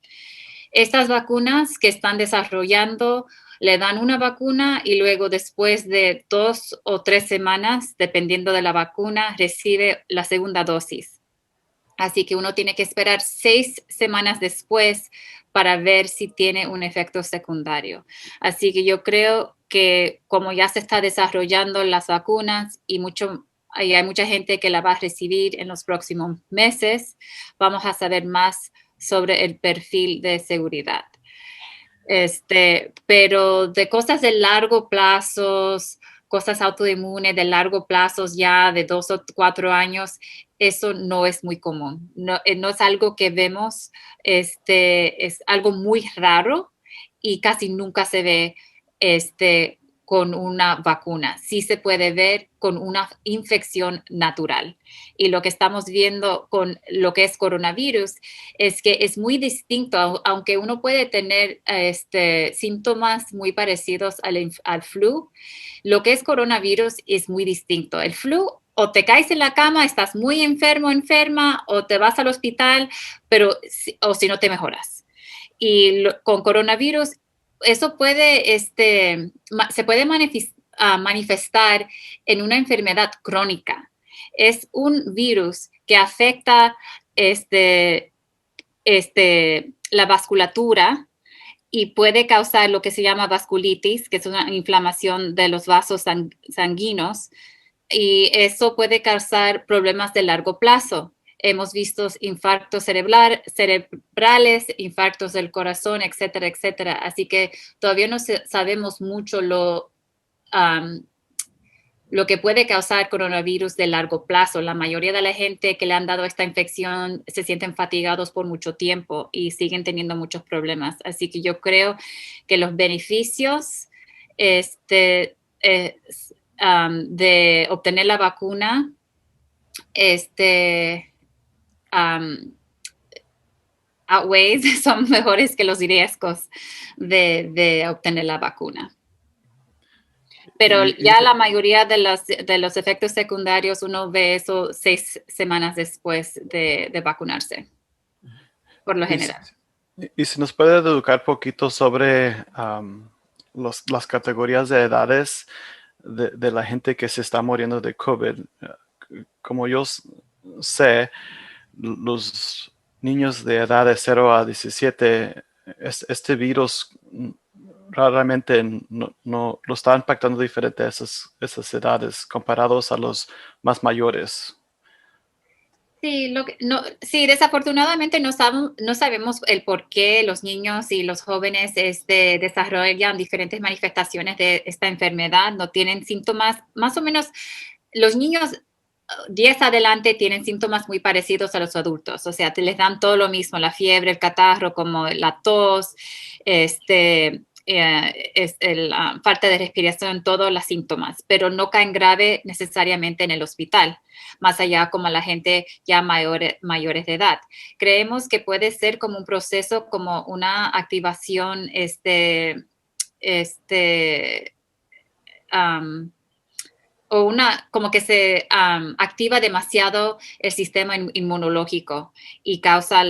Estas vacunas que están desarrollando le dan una vacuna y luego después de 2 o 3 semanas, dependiendo de la vacuna, recibe la segunda dosis. Así que uno tiene que esperar 6 semanas después para ver si tiene un efecto secundario. Así que yo creo que como ya se está desarrollando las vacunas y hay mucha gente que la va a recibir en los próximos meses, vamos a saber más sobre el perfil de seguridad. Pero de cosas de largo plazo, cosas autoinmunes de largo plazo ya de 2 o 4 años, eso no es muy común. No es algo que vemos, es algo muy raro y casi nunca se ve con una vacuna. Sí se puede ver con una infección natural. Y lo que estamos viendo con lo que es coronavirus es que es muy distinto, aunque uno puede tener síntomas muy parecidos al flu, lo que es coronavirus es muy distinto. El flu, o te caes en la cama, estás muy enferma, o te vas al hospital, o si no te mejoras. Y con coronavirus, eso se puede manifestar en una enfermedad crónica. Es un virus que afecta la vasculatura y puede causar lo que se llama vasculitis, que es una inflamación de los vasos sanguíneos, y eso puede causar problemas de largo plazo. Hemos visto infartos cerebrales, infartos del corazón, etcétera, etcétera. Así que todavía no sabemos mucho lo que puede causar coronavirus de largo plazo. La mayoría de la gente que le han dado esta infección se sienten fatigados por mucho tiempo y siguen teniendo muchos problemas. Así que yo creo que los beneficios de obtener la vacuna son mejores que los riesgos de obtener la vacuna. Pero ya la mayoría de los efectos secundarios uno ve eso 6 semanas después de vacunarse, por lo general. Y si nos puede educar un poquito sobre las categorías de edades de la gente que se está muriendo de COVID. Como yo sé, los niños de edad de 0 a 17, este virus raramente no lo está impactando diferente a esas edades comparados a los más mayores. Sí, desafortunadamente no sabemos el por qué los niños y los jóvenes desarrollan diferentes manifestaciones de esta enfermedad, no tienen síntomas, más o menos los niños 10 adelante tienen síntomas muy parecidos a los adultos, o sea, les dan todo lo mismo, la fiebre, el catarro, como la tos, la falta de respiración, todos los síntomas, pero no caen grave necesariamente en el hospital, más allá como la gente ya mayores de edad. Creemos que puede ser como un proceso, como una activación como que se activa demasiado el sistema inmunológico y causa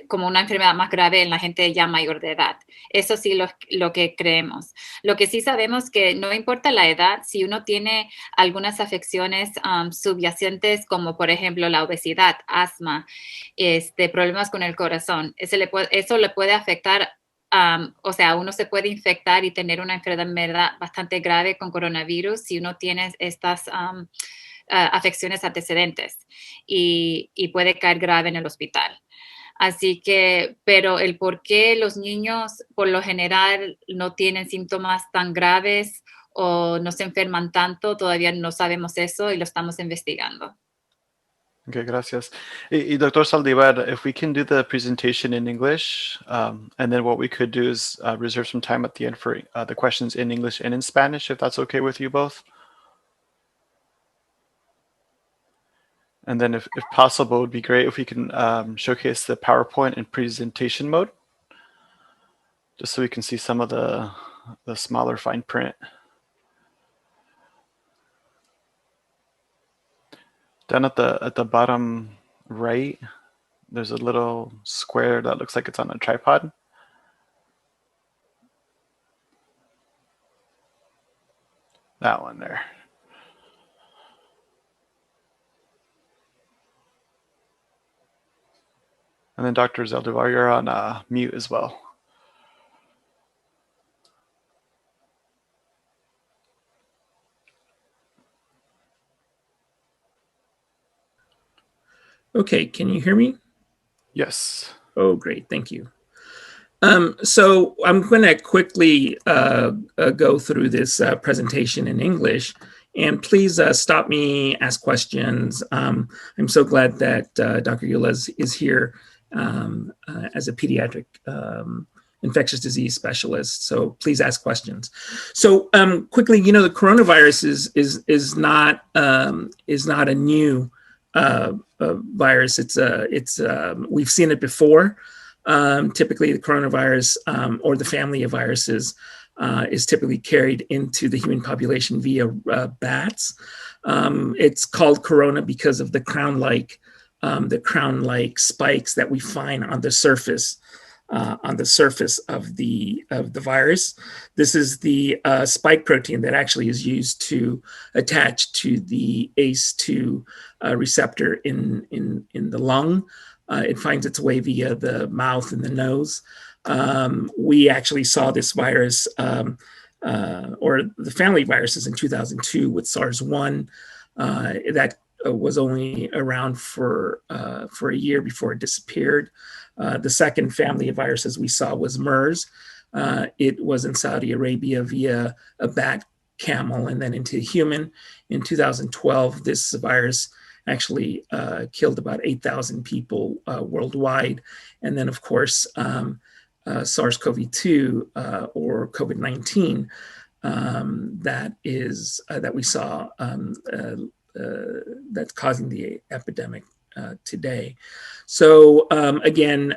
como una enfermedad más grave en la gente ya mayor de edad. Eso sí lo que creemos. Lo que sí sabemos que no importa la edad, si uno tiene algunas afecciones subyacentes como por ejemplo la obesidad, asma, problemas con el corazón, eso le puede afectar. O sea, uno se puede infectar y tener una enfermedad bastante grave con coronavirus si uno tiene estas afecciones antecedentes y puede caer grave en el hospital. Así que, pero el por qué los niños por lo general no tienen síntomas tan graves o no se enferman tanto, todavía no sabemos eso y lo estamos investigando. Okay, gracias. Y Dr. Saldivar, if we can do the presentation in English, and then what we could do is reserve some time at the end for the questions in English and in Spanish, if that's okay with you both. And then if possible, it would be great if we can showcase the PowerPoint in presentation mode, just so we can see some of the smaller fine print. Down at the bottom right, there's a little square that looks like it's on a tripod. That one there. And then Dr. Zaldivar, you're on mute as well. Okay, can you hear me? Yes. Oh, great, thank you. So I'm going to quickly go through this presentation in English, and please stop me, ask questions. I'm so glad that Dr. Yulas is here as a pediatric infectious disease specialist. So please ask questions. So quickly, you know, the coronavirus is not a new virus. We've seen it before. Typically, the coronavirus or the family of viruses is typically carried into the human population via bats. It's called corona because of the crown-like spikes that we find on the surface of the virus. This is the spike protein that actually is used to attach to the ACE2 receptor in the lung. It finds its way via the mouth and the nose. We actually saw this virus or the family viruses in 2002 with SARS-1. That was only around for a year before it disappeared. The second family of viruses we saw was MERS. It was in Saudi Arabia via a bat, camel, and then into human. In 2012, this virus actually killed about 8,000 people worldwide. And then, of course, SARS-CoV-2 or COVID-19 that we saw that's causing the epidemic today. So again,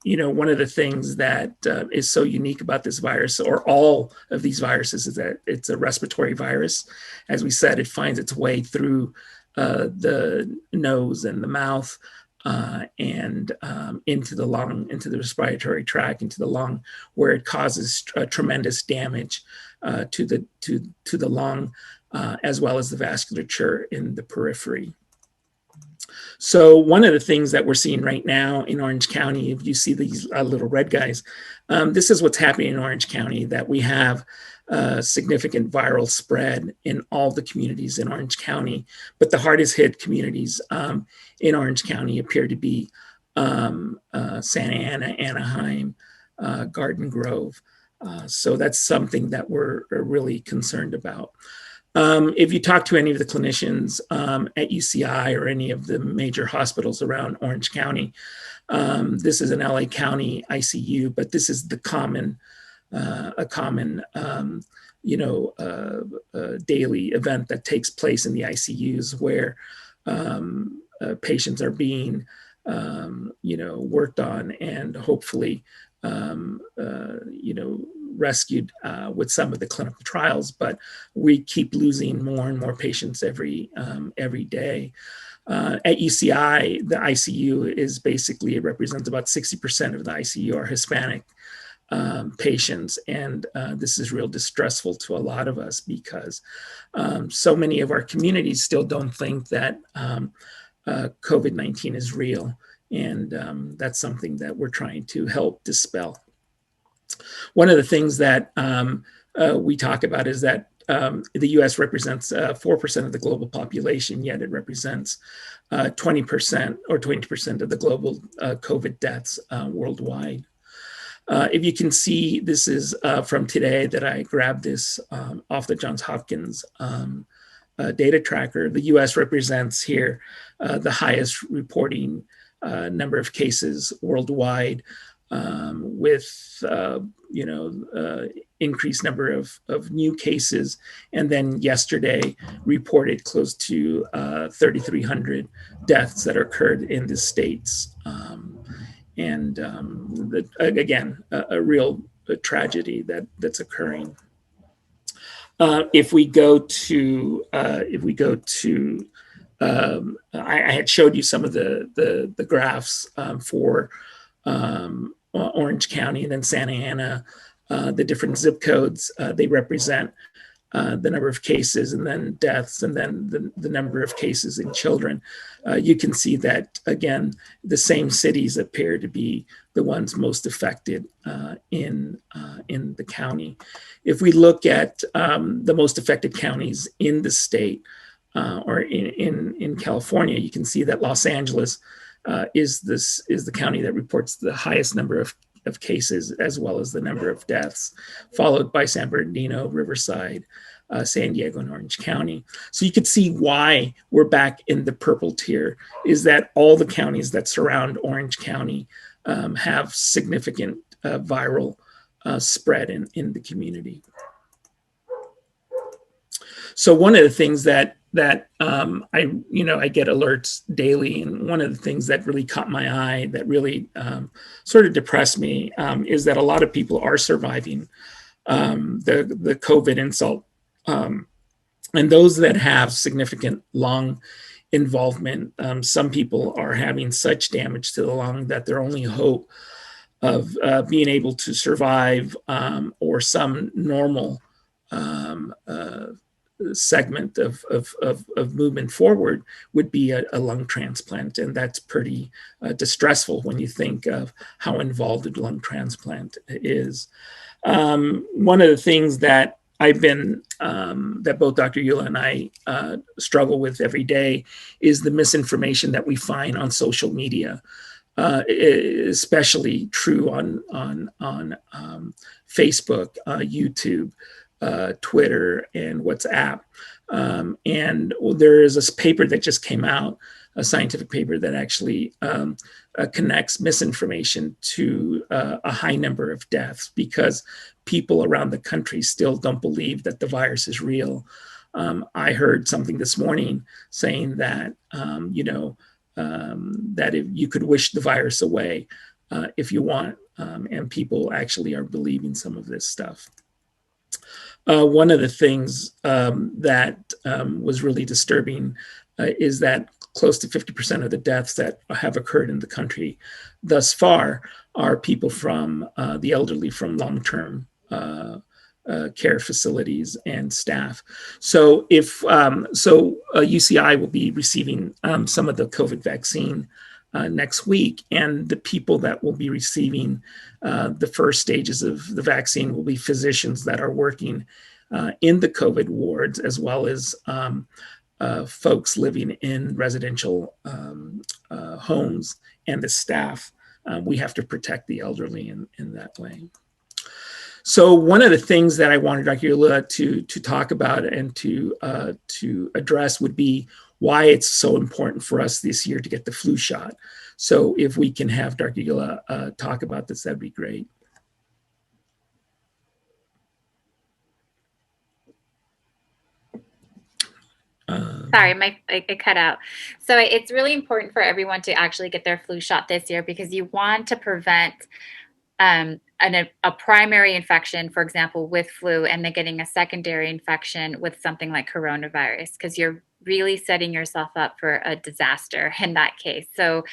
you know, one of the things that is so unique about this virus, or all of these viruses, is that it's a respiratory virus. As we said, it finds its way through the nose and the mouth and into the lung, into the respiratory tract, into the lung, where it causes tremendous damage to the lung, as well as the vasculature in the periphery. So one of the things that we're seeing right now in Orange County, if you see these little red guys, this is what's happening in Orange County, that we have significant viral spread in all the communities in Orange County. But the hardest hit communities in Orange County appear to be Santa Ana, Anaheim, Garden Grove. So that's something that we're really concerned about. If you talk to any of the clinicians at UCI or any of the major hospitals around Orange County, this is an LA County ICU, but this is the common, daily event that takes place in the ICUs, where patients are being, worked on and hopefully rescued with some of the clinical trials, but we keep losing more and more patients every day. At UCI, the ICU is basically, it represents about 60% of the ICU are Hispanic patients. And this is real distressful to a lot of us because so many of our communities still don't think that COVID-19 is real. And that's something that we're trying to help dispel. One of the things that we talk about is that the US represents 4% of the global population, yet it represents 20% or 20% of the global COVID deaths worldwide. If you can see, this is from today that I grabbed this off the Johns Hopkins data tracker. The US represents here the highest reporting number of cases worldwide, with increased number of new cases, and then yesterday reported close to 3,300 deaths that occurred in the States. Again, a real tragedy that's occurring. If we go to, I had showed you some of the graphs for Orange County and then Santa Ana, the different zip codes. They represent the number of cases and then deaths, and then the number of cases in children. You can see that, again, the same cities appear to be the ones most affected in the county. If we look at the most affected counties in the state or in California, you can see that Los Angeles is the county that reports the highest number of cases as well as the number of deaths, followed by San Bernardino, Riverside, San Diego, and Orange County. So you could see why we're back in the purple tier, is that all the counties that surround Orange County have significant viral spread in the community. So one of the things that I get alerts daily, and one of the things that really caught my eye, that really sort of depressed me, is that a lot of people are surviving the COVID insult, and those that have significant lung involvement. Some people are having such damage to the lung that their only hope of being able to survive or some normal segment of movement forward would be a lung transplant. And that's pretty distressful when you think of how involved a lung transplant is. One of the things that I've been, that both Dr. Eula and I struggle with every day is the misinformation that we find on social media, especially true on Facebook, YouTube, Twitter, and WhatsApp. And there is this paper that just came out, a scientific paper that actually connects misinformation to a high number of deaths, because people around the country still don't believe that the virus is real. I heard something this morning saying that, that if you could wish the virus away if you want, and people actually are believing some of this stuff. One of the things that was really disturbing is that close to 50% of the deaths that have occurred in the country thus far are people from the elderly, from long-term care facilities and staff. So if UCI will be receiving some of the COVID vaccine next week, and the people that will be receiving the first stages of the vaccine will be physicians that are working in the COVID wards, as well as folks living in residential homes and the staff. We have to protect the elderly in that way. So one of the things that I wanted Dr. Eula to talk about and to address would be why it's so important for us this year to get the flu shot. So if we can have Dr. Eula talk about this, that'd be great. Sorry, it cut out. So it's really important for everyone to actually get their flu shot this year, because you want to prevent a primary infection, for example, with flu, and then getting a secondary infection with something like coronavirus, because you're really setting yourself up for a disaster in that case. So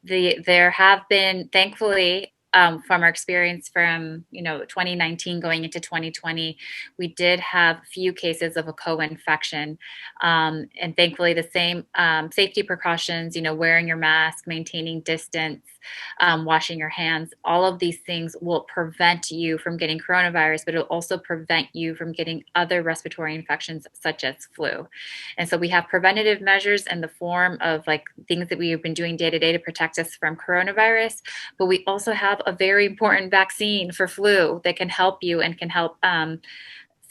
there have been, thankfully, from our experience from 2019 going into 2020, we did have few cases of a co-infection, and thankfully the same safety precautions, wearing your mask, maintaining distance, washing your hands, all of these things will prevent you from getting coronavirus, but it'll also prevent you from getting other respiratory infections such as flu. And so we have preventative measures in the form of like things that we have been doing day to day to protect us from coronavirus, but we also have a very important vaccine for flu that can help you and can help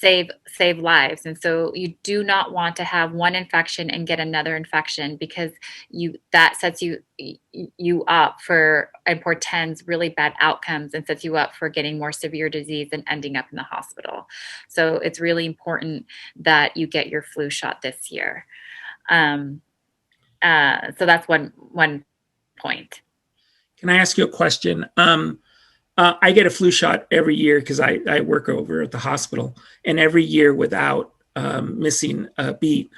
save lives. And so you do not want to have one infection and get another infection, because that sets you up for and portends really bad outcomes and sets you up for getting more severe disease and ending up in the hospital. So it's really important that you get your flu shot this year. So that's one point. Can I ask you a question? I get a flu shot every year because I work over at the hospital, and every year without missing a beat,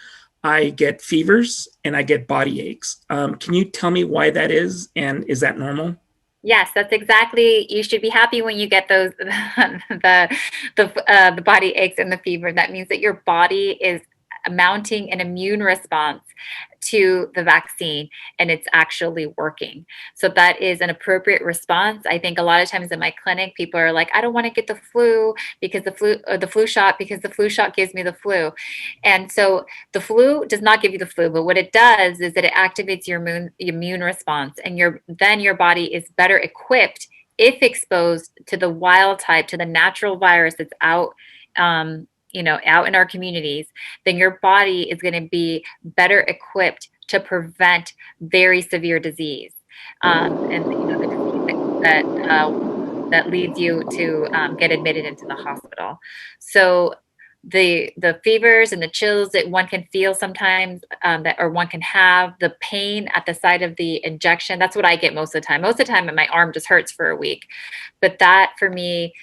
I get fevers and I get body aches. Can you tell me why that is, and is that normal? Yes, that's exactly. You should be happy when you get those the body aches and the fever. That means that your body is mounting an immune response to the vaccine, and it's actually working. So that is an appropriate response. I think a lot of times in my clinic, people are like, I don't want to get the flu because the flu shot gives me the flu. And so the flu does not give you the flu, but what it does is that it activates your immune response, and then your body is better equipped, if exposed to the wild type, to the natural virus that's out out in our communities, then your body is going to be better equipped to prevent very severe disease, and the disease that leads you to get admitted into the hospital. So the fevers and the chills that one can feel sometimes, or one can have, the pain at the site of the injection, that's what I get most of the time. Most of the time, my arm just hurts for a week, but that for me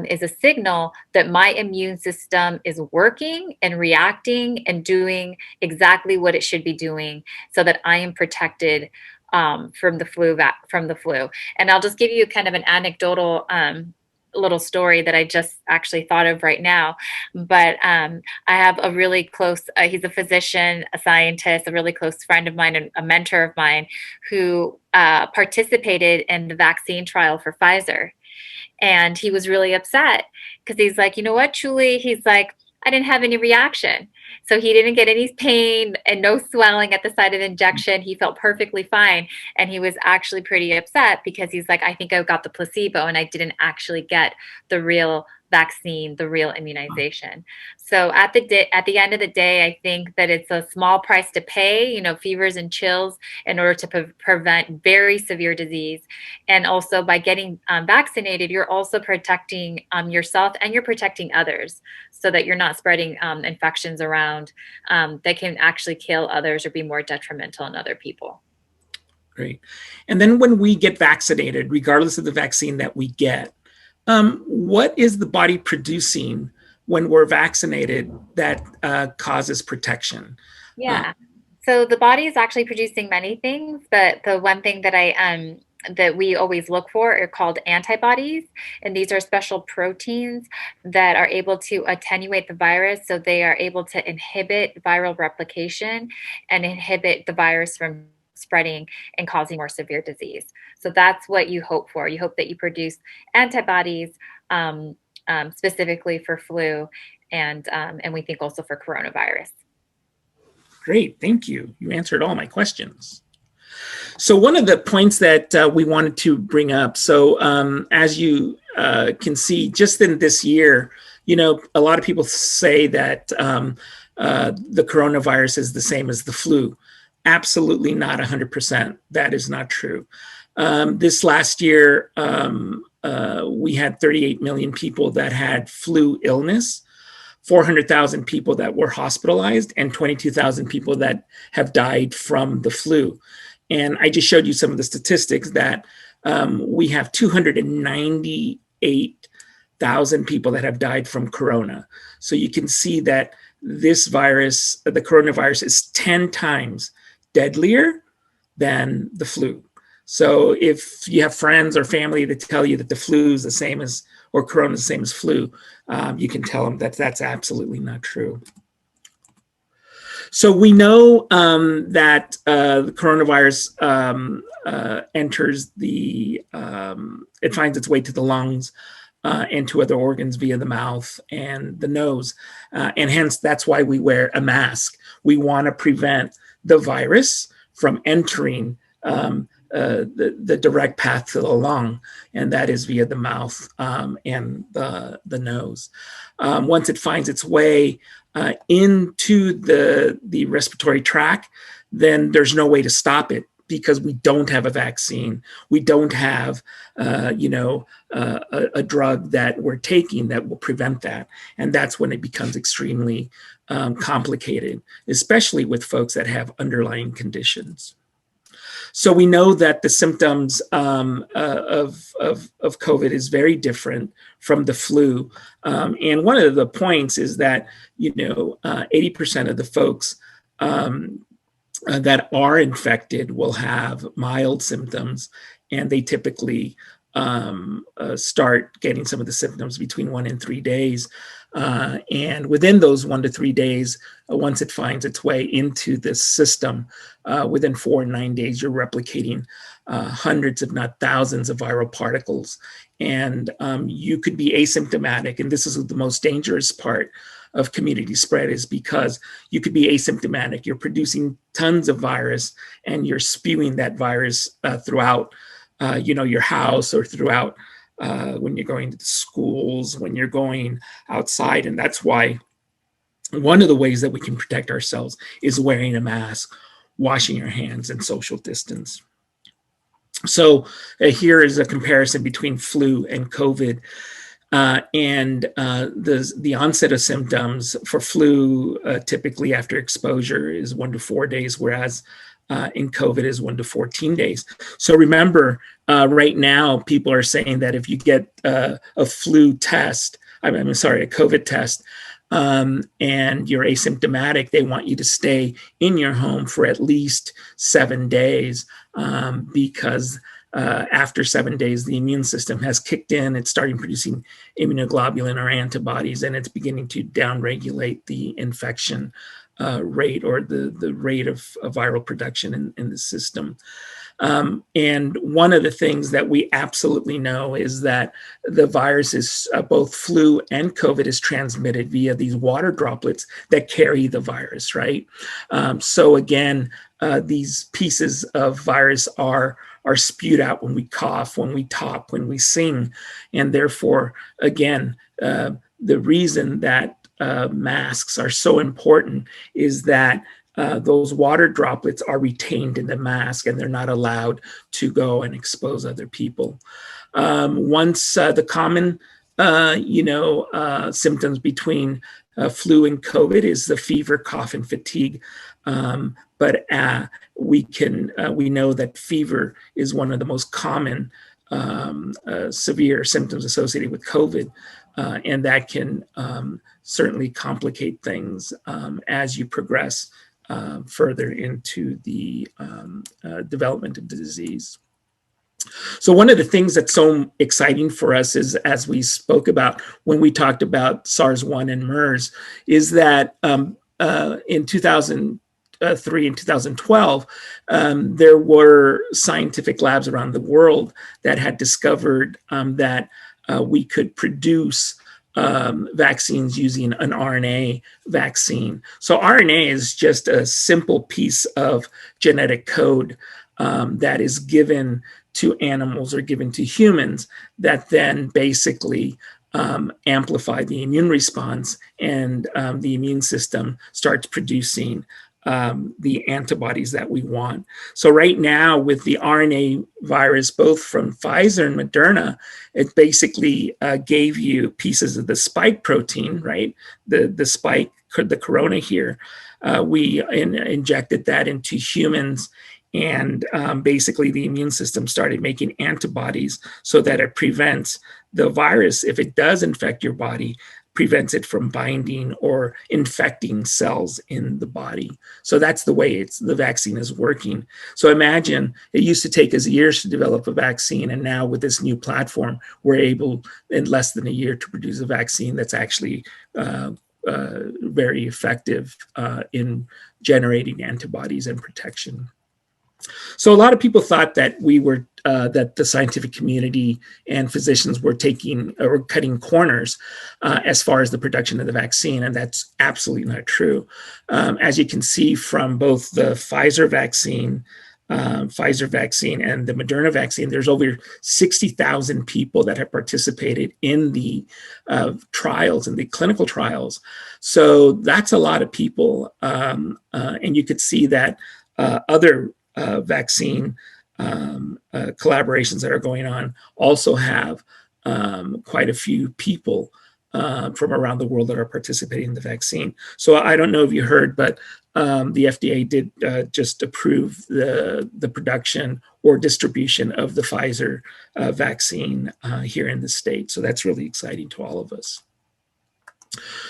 is a signal that my immune system is working and reacting and doing exactly what it should be doing, so that I am protected from the flu. And I'll just give you kind of an anecdotal little story that I just actually thought of right now. But I have a really close, he's a physician, a scientist, a really close friend of mine, and a mentor of mine, who participated in the vaccine trial for Pfizer. And he was really upset because he's like, you know what, Julie? He's like, I didn't have any reaction. So he didn't get any pain and no swelling at the site of the injection. He felt perfectly fine. And he was actually pretty upset because he's like, I think I got the placebo and I didn't actually get the real vaccine, the real immunization. So at the end of the day, I think that it's a small price to pay, fevers and chills, in order to prevent very severe disease. And also by getting vaccinated, you're also protecting yourself, and you're protecting others, so that you're not spreading infections around that can actually kill others or be more detrimental in other people. Great. And then when we get vaccinated, regardless of the vaccine that we get, what is the body producing when we're vaccinated that causes protection? Yeah. So the body is actually producing many things, but the one thing that that we always look for are called antibodies. And these are special proteins that are able to attenuate the virus. So they are able to inhibit viral replication and inhibit the virus from spreading and causing more severe disease. So that's what you hope for. You hope that you produce antibodies specifically for flu, and we think also for coronavirus. Great, thank you. You answered all my questions. So one of the points that we wanted to bring up, so as you can see, just in this year, a lot of people say that the coronavirus is the same as the flu. Absolutely not 100%. That is not true. This last year, we had 38 million people that had flu illness, 400,000 people that were hospitalized, and 22,000 people that have died from the flu. And I just showed you some of the statistics that we have 298,000 people that have died from corona. So you can see that this virus, the coronavirus, is 10 times deadlier than the flu. So if you have friends or family that tell you that the flu is the same as, or corona is the same as flu, you can tell them that that's absolutely not true. So we know that the coronavirus enters the, it finds its way to the lungs and to other organs via the mouth and the nose. And hence, that's why we wear a mask. We want to prevent the virus from entering the direct path to the lung, and that is via the mouth and the nose. Once it finds its way into the respiratory tract, then there's no way to stop it because we don't have a vaccine. We don't have, a drug that we're taking that will prevent that. And that's when it becomes extremely complicated, especially with folks that have underlying conditions. So we know that the symptoms of COVID is very different from the flu. And one of the points is that, 80% of the folks that are infected will have mild symptoms, and they typically start getting some of the symptoms between 1 and 3 days. And within those 1 to 3 days, once it finds its way into this system, within 4 and 9 days, you're replicating hundreds, if not thousands, of viral particles. And you could be asymptomatic. And this is the most dangerous part of community spread, is because you could be asymptomatic. You're producing tons of virus and you're spewing that virus throughout your house, or throughout when you're going to the schools, when you're going outside. And that's why one of the ways that we can protect ourselves is wearing a mask, washing your hands, and social distance. So here is a comparison between flu and COVID. And the onset of symptoms for flu typically after exposure is 1 to 4 days, whereas in COVID is 1 to 14 days. So remember, right now, people are saying that if you get a COVID test, and you're asymptomatic, they want you to stay in your home for at least 7 days, because after 7 days, the immune system has kicked in. It's starting producing immunoglobulin or antibodies, and it's beginning to downregulate the infection rate, or the rate of viral production in the system. And one of the things that we absolutely know is that the virus is both flu and COVID is transmitted via these water droplets that carry the virus, right? So again, these pieces of virus are spewed out when we cough, when we talk, when we sing. And therefore, again, the reason that masks are so important is that those water droplets are retained in the mask, and they're not allowed to go and expose other people. Once the common, symptoms between flu and COVID is the fever, cough, and fatigue. But we know that fever is one of the most common severe symptoms associated with COVID, and that can certainly complicate things as you progress further into the development of the disease. So one of the things that's so exciting for us is, as we spoke about when we talked about SARS-1 and MERS, is that in 2003 and 2012, there were scientific labs around the world that had discovered that we could produce vaccines using an RNA vaccine. So RNA is just a simple piece of genetic code that is given to animals or given to humans that then basically amplify the immune response, and the immune system starts producing the antibodies that we want. So right now with the RNA virus, both from Pfizer and Moderna, it basically gave you pieces of the spike protein, right? The spike, the corona here. We injected that into humans, And basically, the immune system started making antibodies so that it prevents the virus, if it does infect your body, prevents it from binding or infecting cells in the body. So that's the way the vaccine is working. So imagine it used to take us years to develop a vaccine, and now with this new platform, we're able in less than a year to produce a vaccine that's actually very effective in generating antibodies and protection. So a lot of people thought that that the scientific community and physicians were cutting corners as far as the production of the vaccine, and that's absolutely not true. As you can see from both the Pfizer vaccine and the Moderna vaccine, there's over 60,000 people that have participated in the trials, in the clinical trials. So that's a lot of people, and you could see that other vaccine collaborations that are going on also have quite a few people from around the world that are participating in the vaccine. So I don't know if you heard, but the FDA did just approve the production or distribution of the Pfizer vaccine here in the States. So that's really exciting to all of us.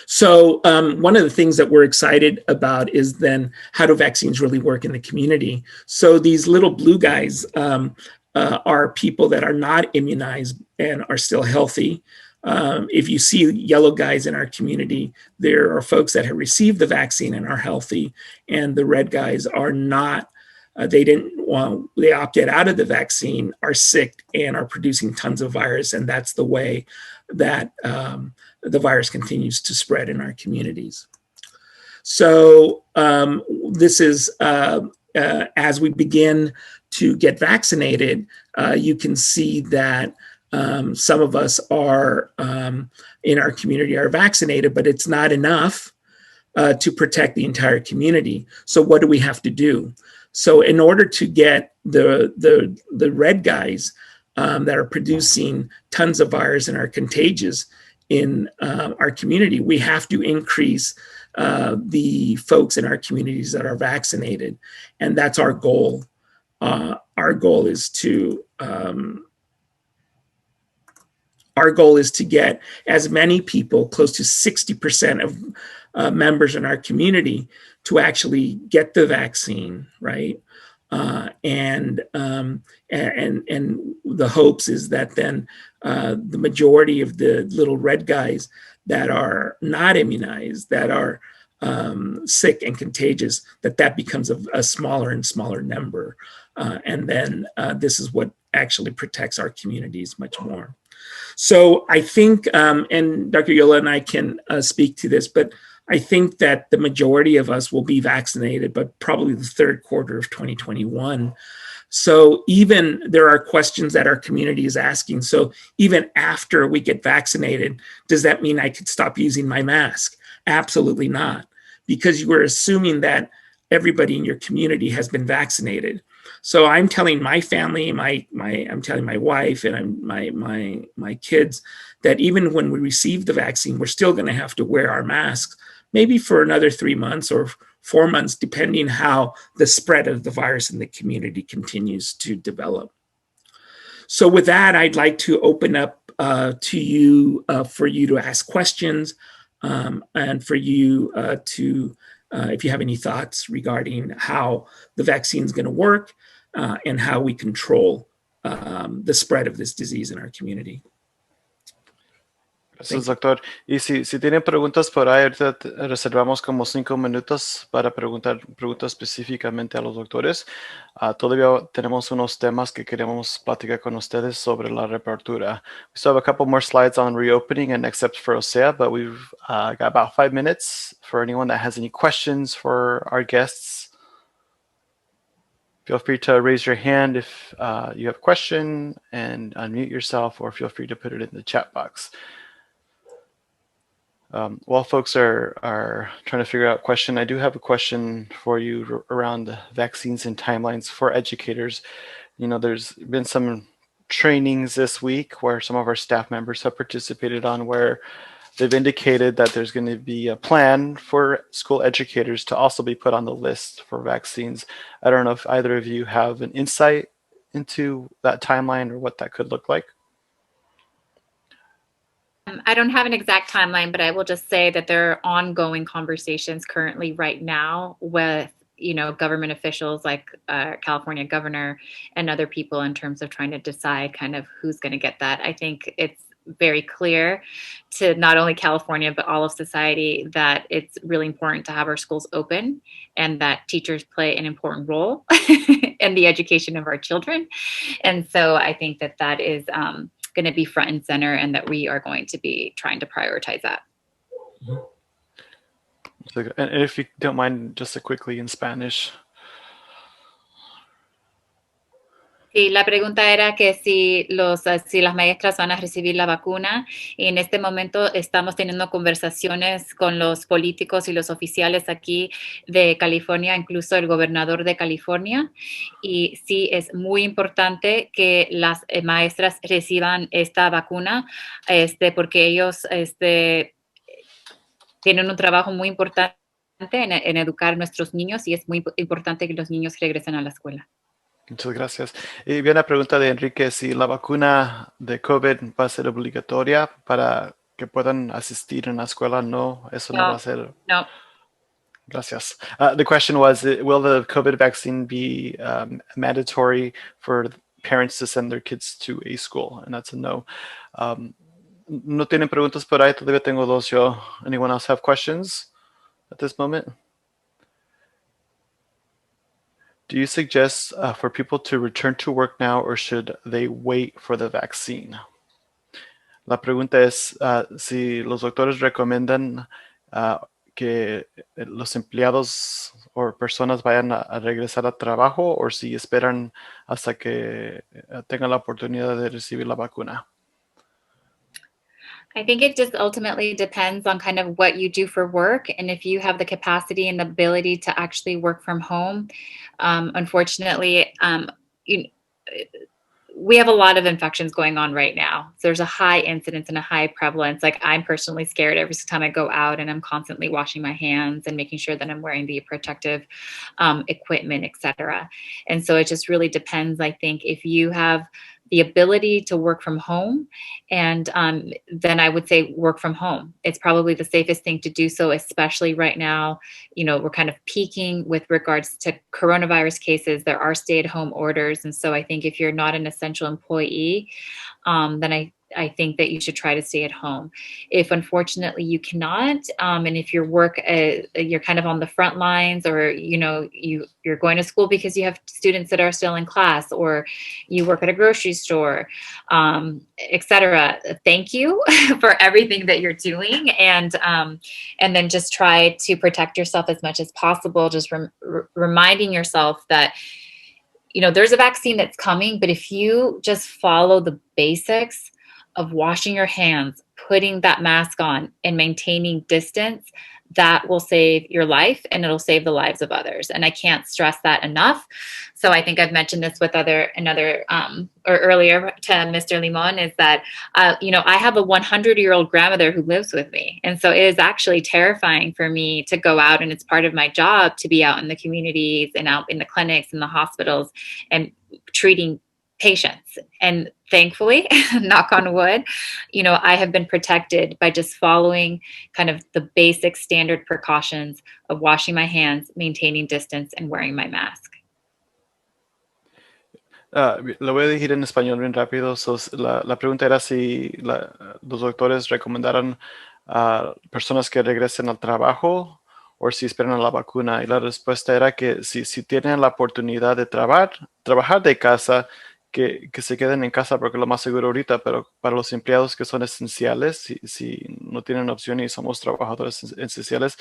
So one of the things that we're excited about is then how do vaccines really work in the community? So these little blue guys are people that are not immunized and are still healthy. If you see yellow guys in our community, there are folks that have received the vaccine and are healthy, and the red guys are not. They opted out of the vaccine, are sick, and are producing tons of virus, and that's the way that the virus continues to spread in our communities. So this is, as we begin to get vaccinated, you can see that some of us are in our community are vaccinated, but it's not enough to protect the entire community. So what do we have to do? So in order to get the red guys that are producing tons of virus and are contagious in our community, we have to increase the folks in our communities that are vaccinated. And that's our goal. Our goal is to get as many people, close to 60% of members in our community, to actually get the vaccine, right? And the hopes is that then the majority of the little red guys that are not immunized, that are sick and contagious, that becomes a smaller and smaller number. And then this is what actually protects our communities much more. So I think, and Dr. Yola and I can speak to this, but I think that the majority of us will be vaccinated, but probably the third quarter of 2021. So even there are questions that our community is asking. So even after we get vaccinated, does that mean I could stop using my mask? Absolutely not, because you are assuming that everybody in your community has been vaccinated. So I'm telling my family, I'm telling my wife and my kids that even when we receive the vaccine, we're still going to have to wear our masks, maybe for another 3 months or 4 months, depending how the spread of the virus in the community continues to develop. So with that, I'd like to open up to you for you to ask questions and for you to, if you have any thoughts regarding how the vaccine is going to work and how we control the spread of this disease in our community. Gracias, doctor. Y si tienen preguntas por ahí, ahorita reservamos como 5 minutos para preguntar preguntas específicamente a los doctores. Todavía tenemos unos temas que queremos platicar con ustedes sobre la reapertura. We still have a couple more slides on reopening and next steps for OCEAA, but we've got about 5 minutes for anyone that has any questions for our guests. Feel free to raise your hand if you have a question and unmute yourself, or feel free to put it in the chat box. While folks are trying to figure out a question, I do have a question for you around vaccines and timelines for educators. You know, there's been some trainings this week where some of our staff members have participated on where they've indicated that there's going to be a plan for school educators to also be put on the list for vaccines. I don't know if either of you have an insight into that timeline or what that could look like. I don't have an exact timeline, but I will just say that there are ongoing conversations currently right now with, government officials like California governor and other people in terms of trying to decide kind of who's going to get that. I think it's very clear to not only California, but all of society that it's really important to have our schools open and that teachers play an important role in the education of our children. And so I think that that is going to be front and center and that we are going to be trying to prioritize that. So, and if you don't mind, just quickly in Spanish. Sí, la pregunta era que si las maestras van a recibir la vacuna, y en este momento estamos teniendo conversaciones con los políticos y los oficiales aquí de California, incluso el gobernador de California, y sí es muy importante que las maestras reciban esta vacuna, porque ellos tienen un trabajo muy importante en educar a nuestros niños y es muy importante que los niños regresen a la escuela. Muchas gracias. Y viene la pregunta de Enrique, si la vacuna de COVID va a ser obligatoria para que puedan asistir en la escuela. No, eso no va a ser. No. Gracias. The question was, will the COVID vaccine be mandatory for parents to send their kids to a school? And that's a no. No tienen preguntas por ahí, todavía tengo dos yo. Anyone else have questions at this moment? Do you suggest for people to return to work now or should they wait for the vaccine? La pregunta es si los doctores recomiendan que los empleados o personas vayan a regresar al trabajo o si esperan hasta que tengan la oportunidad de recibir la vacuna. I think it just ultimately depends on kind of what you do for work and if you have the capacity and the ability to actually work from home. Unfortunately, we have a lot of infections going on right now. There's a high incidence and a high prevalence. Like I'm personally scared every time I go out and I'm constantly washing my hands and making sure that I'm wearing the protective equipment, etc. And so it just really depends, I think, if you have the ability to work from home, and then I would say work from home. It's probably the safest thing to do so, especially right now. We're kind of peaking with regards to coronavirus cases. There are stay-at-home orders. And so I think if you're not an essential employee, then I think that you should try to stay at home. If unfortunately you cannot, and if your work, you're kind of on the front lines, or you're going to school because you have students that are still in class, or you work at a grocery store, etc. Thank you for everything that you're doing, and then just try to protect yourself as much as possible. Just reminding yourself that there's a vaccine that's coming, but if you just follow the basics of washing your hands, putting that mask on, and maintaining distance, that will save your life and it'll save the lives of others. And I can't stress that enough. So I think I've mentioned this with earlier to Mr. Limon, is that, I have a 100-year-old grandmother who lives with me. And so it is actually terrifying for me to go out, and it's part of my job to be out in the communities and out in the clinics and the hospitals and treating patients. And thankfully, knock on wood, I have been protected by just following kind of the basic standard precautions of washing my hands, maintaining distance, and wearing my mask. Lo voy a decir en español bien rápido. La pregunta era si los doctores recomendaran a personas que regresen al trabajo o si esperan a la vacuna. Y la respuesta era que si tienen la oportunidad de trabajar de casa, que se queden en casa porque es lo más seguro ahorita, pero para los empleados que son esenciales, si no tienen opción y somos trabajadores esenciales,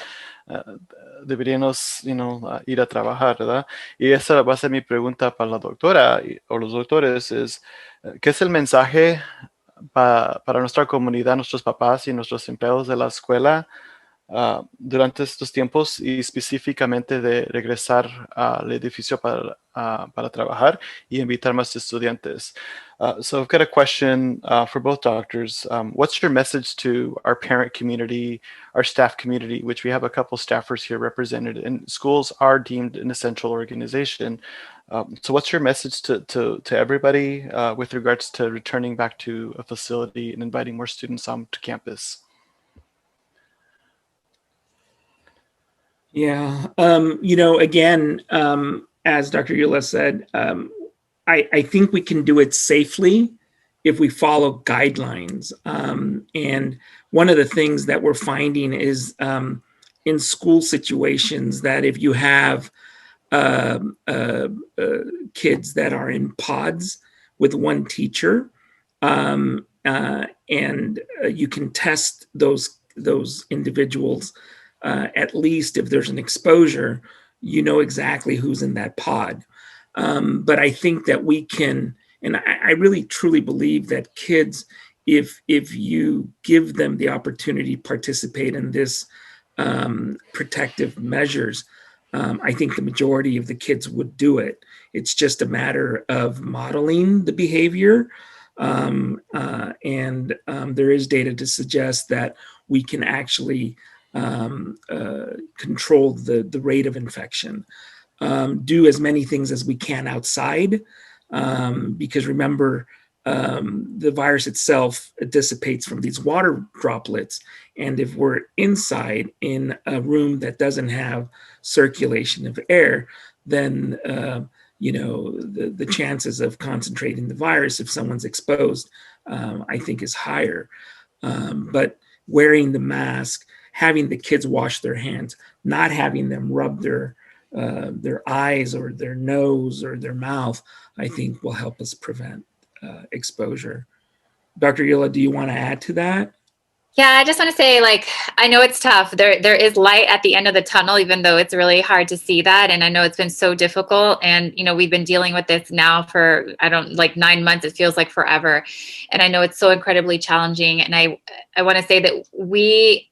deberíamos ir a trabajar, ¿verdad? Y esa va a ser mi pregunta para la doctora o los doctores, ¿qué es el mensaje para nuestra comunidad, nuestros papás y nuestros empleados de la escuela durante estos tiempos y específicamente de regresar al edificio para trabajar y invitar más estudiantes. So I've got a question for both doctors. What's your message to our parent community, our staff community, which we have a couple staffers here represented, and schools are deemed an essential organization. So what's your message to everybody with regards to returning back to a facility and inviting more students onto campus? Yeah, again, as Dr. Eula said, I think we can do it safely if we follow guidelines. And one of the things that we're finding is in school situations that if you have kids that are in pods with one teacher, and you can test those individuals. At least if there's an exposure, you know exactly who's in that pod. But I think that we can, and I really truly believe that kids, if you give them the opportunity to participate in this protective measures, I think the majority of the kids would do it. It's just a matter of modeling the behavior. And there is data to suggest that we can actually control the rate of infection. Do as many things as we can outside, because remember, the virus itself dissipates from these water droplets. And if we're inside in a room that doesn't have circulation of air, then the chances of concentrating the virus if someone's exposed, I think is higher. But wearing the mask, having the kids wash their hands, not having them rub their eyes or their nose or their mouth, I think will help us prevent exposure. Dr. Eula, do you want to add to that? Yeah, I just want to say, I know it's tough. There is light at the end of the tunnel, even though it's really hard to see that. And I know it's been so difficult. And, we've been dealing with this now for, 9 months. It feels like forever. And I know it's so incredibly challenging. And I want to say that we,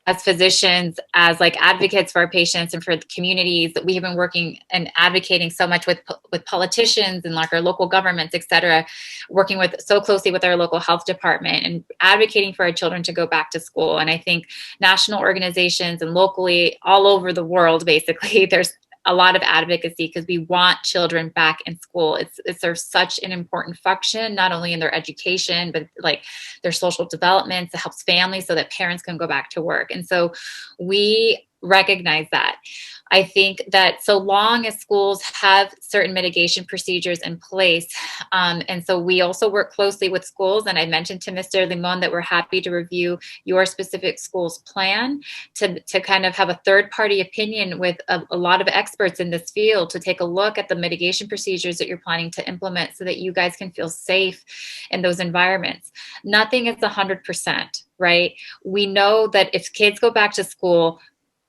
as physicians, as advocates for our patients and for the communities, that we have been working and advocating so much with politicians and our local governments, et cetera, working so closely with our local health department and advocating for our children to go back to school. And I think national organizations and locally all over the world, basically, there's a lot of advocacy because we want children back in school. It serves such an important function, not only in their education, but their social development. It helps families so that parents can go back to work. And so we recognize that. I think that so long as schools have certain mitigation procedures in place, and so we also work closely with schools, and I mentioned to Mr. Limon that we're happy to review your specific school's plan to kind of have a third-party opinion with a lot of experts in this field to take a look at the mitigation procedures that you're planning to implement so that you guys can feel safe in those environments. Nothing is 100%, right? We know that if kids go back to school,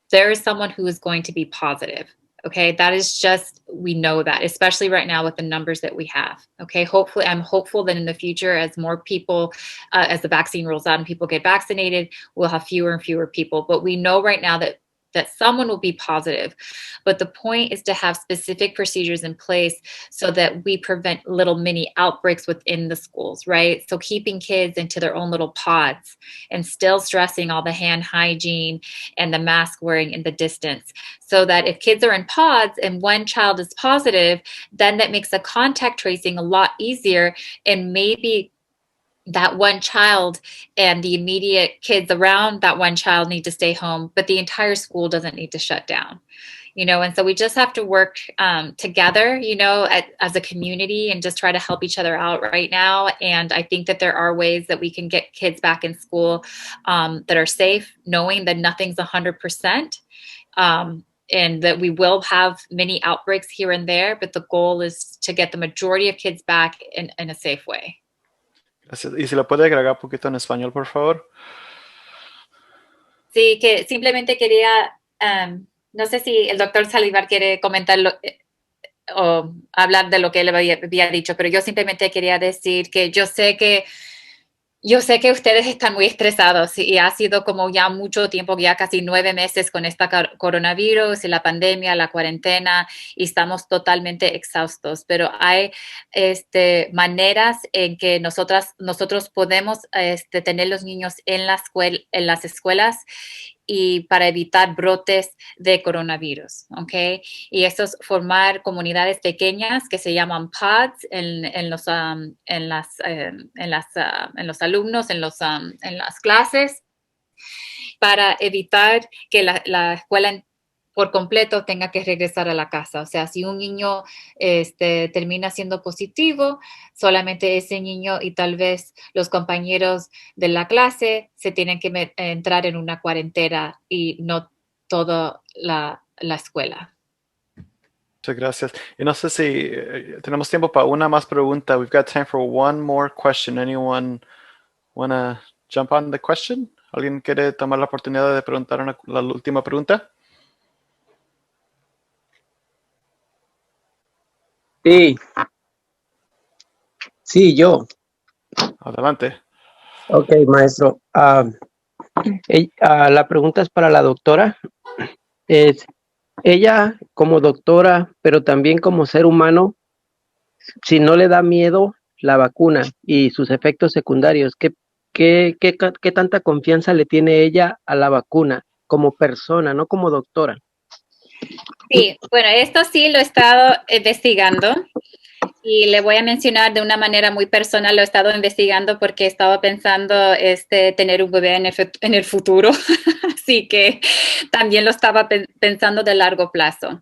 there is someone who is going to be positive. Okay. That is just, we know that, especially right now with the numbers that we have. Okay. Hopefully, I'm hopeful that in the future, as more people, as the vaccine rolls out and people get vaccinated, we'll have fewer and fewer people. But we know right now that someone will be positive. But the point is to have specific procedures in place so that we prevent little mini outbreaks within the schools, right? So keeping kids into their own little pods and still stressing all the hand hygiene and the mask wearing in the distance, so that if kids are in pods and one child is positive, then that makes the contact tracing a lot easier, and maybe that one child and the immediate kids around that one child need to stay home, but the entire school doesn't need to shut down, and so we just have to work together, as a community and just try to help each other out right now. And I think that there are ways that we can get kids back in school that are safe, knowing that nothing's 100%. And that we will have many outbreaks here and there, but the goal is to get the majority of kids back in a safe way. Gracias. Y si lo puede agregar un poquito en español, por favor. Sí, que simplemente quería, no sé si el doctor Salivar quiere comentarlo o hablar de lo que él había dicho, pero yo simplemente quería decir que yo sé que Yo sé que ustedes están muy estresados y ha sido como ya mucho tiempo, ya casi 9 meses con esta coronavirus y la pandemia, la cuarentena, y estamos totalmente exhaustos, pero hay maneras en que nosotros podemos tener los niños en las escuelas y para evitar brotes de coronavirus, ¿ok? Y eso es formar comunidades pequeñas que se llaman pods en los alumnos, en las clases, para evitar que la escuela por completo tenga que regresar a la casa. O sea, si un niño termina siendo positivo, solamente ese niño y tal vez los compañeros de la clase se tienen que entrar en una cuarentena y no toda la escuela. Muchas gracias. Y no sé si tenemos tiempo para una más pregunta. We've got time for one more question. Anyone want to jump on the question? ¿Alguien quiere tomar la oportunidad de preguntar la última pregunta? Sí, yo. Adelante. Ok, maestro. La pregunta es para la doctora. Ella como doctora, pero también como ser humano, si no le da miedo la vacuna y sus efectos secundarios, ¿qué tanta confianza le tiene ella a la vacuna como persona, no como doctora? Sí, bueno, esto sí lo he estado investigando. Y le voy a mencionar de una manera muy personal, lo he estado investigando porque estaba pensando tener un bebé en el futuro, así que también lo estaba pensando de largo plazo.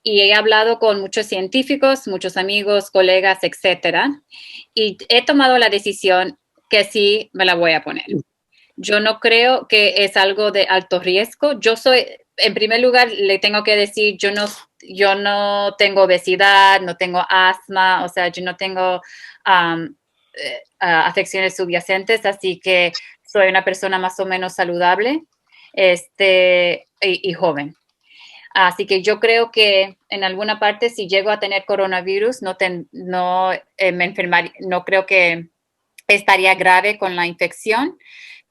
Y he hablado con muchos científicos, muchos amigos, colegas, etcétera, y he tomado la decisión que sí me la voy a poner. Yo no creo que es algo de alto riesgo. En primer lugar, le tengo que decir, yo no tengo obesidad, no tengo asma, o sea, yo no tengo afecciones subyacentes, así que soy una persona más o menos saludable y joven. Así que yo creo que en alguna parte, si llego a tener coronavirus, me enfermaría, no creo que estaría grave con la infección,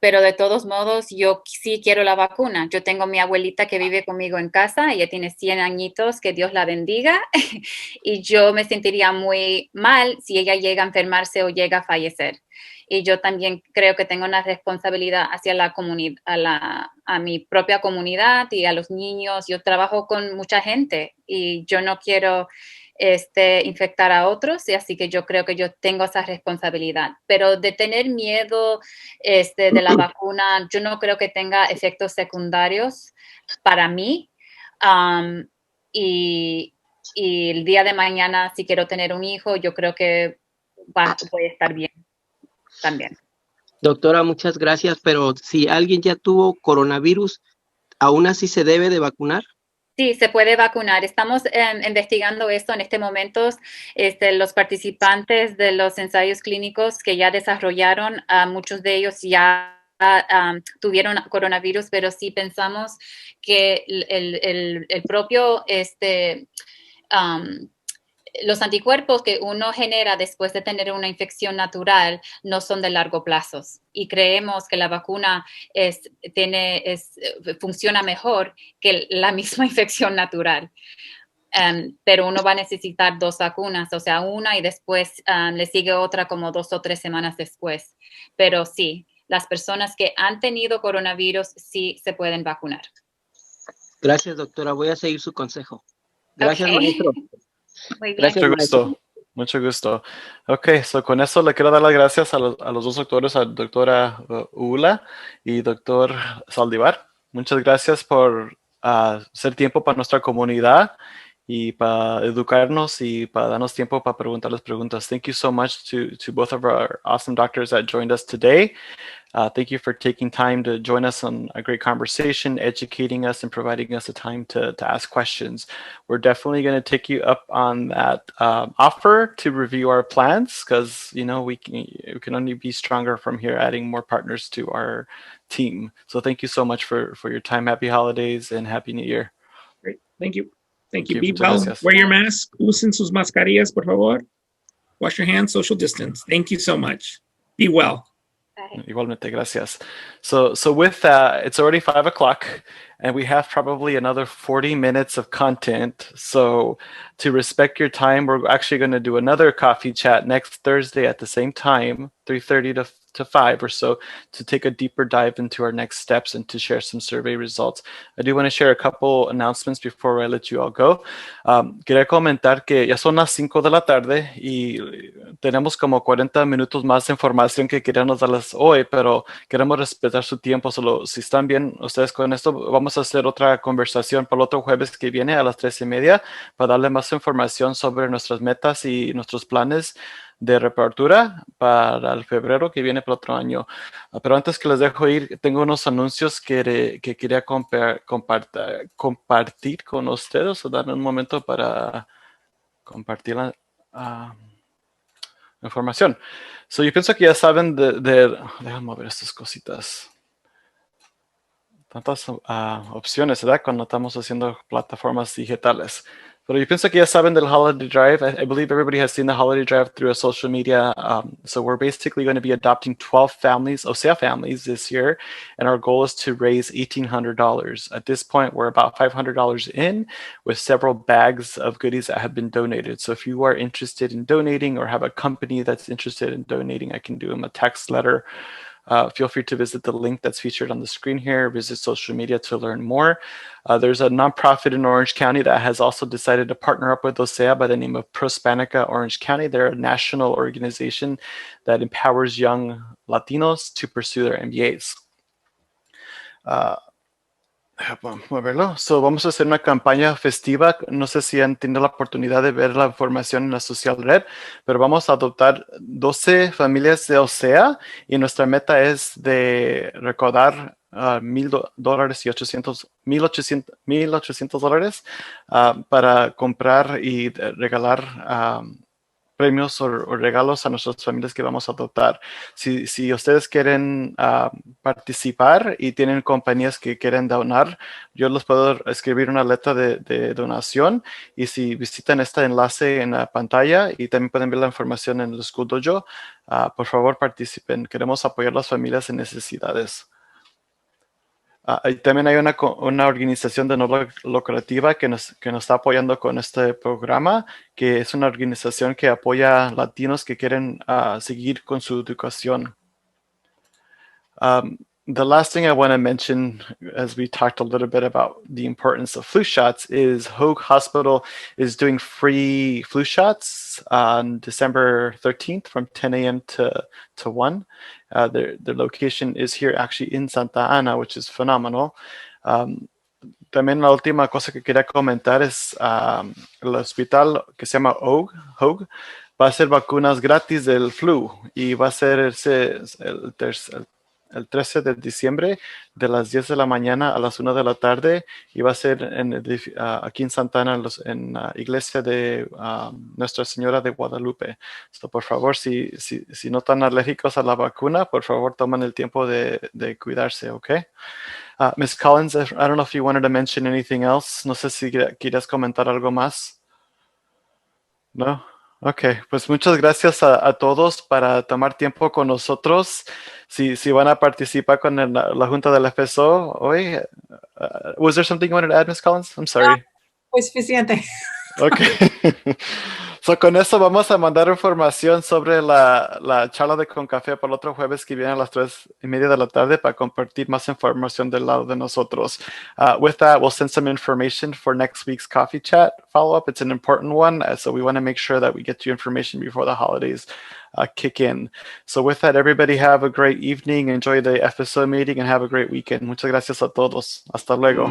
pero de todos modos yo sí quiero la vacuna. Yo tengo mi abuelita que vive conmigo en casa, ella tiene 100 añitos, que Dios la bendiga, y yo me sentiría muy mal si ella llega a enfermarse o llega a fallecer. Y yo también creo que tengo una responsabilidad hacia la comunidad, a mi propia comunidad y a los niños. Yo trabajo con mucha gente y yo no quiero infectar a otros, y así que yo creo que yo tengo esa responsabilidad. Pero de tener miedo de la vacuna, yo no creo que tenga efectos secundarios para mí. Y el día de mañana, si quiero tener un hijo, yo creo que voy a estar bien también. Doctora, muchas gracias, pero si alguien ya tuvo coronavirus, ¿aún así se debe de vacunar? Sí, se puede vacunar. Estamos investigando esto en este momento. Los participantes de los ensayos clínicos que ya desarrollaron, muchos de ellos ya tuvieron coronavirus, pero sí pensamos que el propio los anticuerpos que uno genera después de tener una infección natural no son de largo plazo, y creemos que la vacuna funciona mejor que la misma infección natural. Pero uno va a necesitar 2 vacunas, o sea, una y después le sigue otra como 2 o 3 semanas después. Pero sí, las personas que han tenido coronavirus sí se pueden vacunar. Gracias, doctora. Voy a seguir su consejo. Gracias, Okay. maestro. Muy bien. Gracias, Mucho maestro. gusto. Mucho gusto. Ok, con eso le quiero dar las gracias a los 2 doctores, a la doctora Ula y doctor Saldivar. Muchas gracias por hacer tiempo para nuestra comunidad y para educarnos y para darnos tiempo para preguntar las preguntas. Thank you so much to both of our awesome doctors that joined us today. Thank you for taking time to join us on a great conversation, educating us and providing us the time to ask questions. We're definitely going to take you up on that offer to review our plans, because we can only be stronger from here, adding more partners to our team. So thank you so much for your time. Happy holidays and Happy New Year. Great. Thank you. Thank you. Be Muchas well. gracias. Wear your mask. Usen sus mascarillas, por favor. Wash your hands. Social distance. Thank you so much. Be well. Bye. Igualmente, gracias. So with that, it's already 5 o'clock, and we have probably another 40 minutes of content. So to respect your time, we're actually going to do another coffee chat next Thursday at the same time, 3:30 to 5 or so, to take a deeper dive into our next steps and to share some survey results. I do want to share a couple announcements before I let you all go. Quería comentar que ya son las 5 de la tarde y tenemos como 40 minutos más de información que queríamos darles hoy, pero queremos respetar su tiempo. Solo si están bien ustedes con esto, vamos a hacer otra conversación para el otro jueves que viene a las 3:30 para darle más información sobre nuestras metas y nuestros planes de reapertura para el febrero que viene para otro año. Pero antes que les dejo ir, tengo unos anuncios que quería compartir con ustedes, o darme un momento para compartir la información. So, yo pienso que ya saben déjame ver estas cositas. Tantas opciones, ¿verdad? Cuando estamos haciendo plataformas digitales. Pero yo pienso que ya saben del Holiday Drive. I believe everybody has seen the Holiday Drive through a social media. So we're basically going to be adopting 12 families, OCEAA families this year. And our goal is to raise $1,800. At this point, we're about $500 in with several bags of goodies that have been donated. So if you are interested in donating or have a company that's interested in donating, I can do them a text letter. Feel free to visit the link that's featured on the screen here, visit social media to learn more. There's a nonprofit in Orange County that has also decided to partner up with OCEAA by the name of Prospanica Orange County. They're a national organization that empowers young Latinos to pursue their MBAs. So, vamos a hacer una campaña festiva. No sé si han tenido la oportunidad de ver la información en la social red, pero vamos a adoptar 12 familias de OCEAA y nuestra meta es de recaudar $1,000 y $1,800 para comprar y regalar premios o regalos a nuestras familias que vamos a adoptar. Si ustedes quieren participar y tienen compañías que quieren donar, yo les puedo escribir una letra de donación, y si visitan este enlace en la pantalla y también pueden ver la información en el School Dojo, por favor participen. Queremos apoyar a las familias en necesidades. También hay una organización de no lucrativa que nos está apoyando con este programa, que es una organización que apoya a latinos que quieren seguir con su educación. The last thing I want to mention, as we talked a little bit about the importance of flu shots, is Hoag Hospital is doing free flu shots on December 13th from 10 a.m. to 1. Their location is here actually in Santa Ana, which is phenomenal. También la última cosa que quería comentar es el hospital que se llama Hoag va a hacer vacunas gratis del flu, y va a ser el 13 de diciembre de las 10 de la mañana a las 1 de la tarde, y va a ser aquí en Santa Ana, en la iglesia de Nuestra Señora de Guadalupe. So, por favor, si no están alérgicos a la vacuna, por favor tomen el tiempo de cuidarse, ¿ok? Ms. Collins, I don't know if you wanted to mention anything else. No sé si quieres comentar algo más. ¿No? Ok, pues muchas gracias a todos para tomar tiempo con nosotros. Si van a participar con la Junta del FSO hoy. Was there something you wanted to add, Ms. Collins? I'm sorry. Pues suficiente. Ok. So, con eso vamos a mandar información sobre la charla de Con Café para el otro jueves que viene a las 3:30 de la tarde para compartir más información del lado de nosotros. With that, we'll send some information for next week's coffee chat follow-up. It's an important one, so we want to make sure that we get you information before the holidays kick in. So with that, everybody have a great evening. Enjoy the FSO meeting and have a great weekend. Muchas gracias a todos. Hasta luego.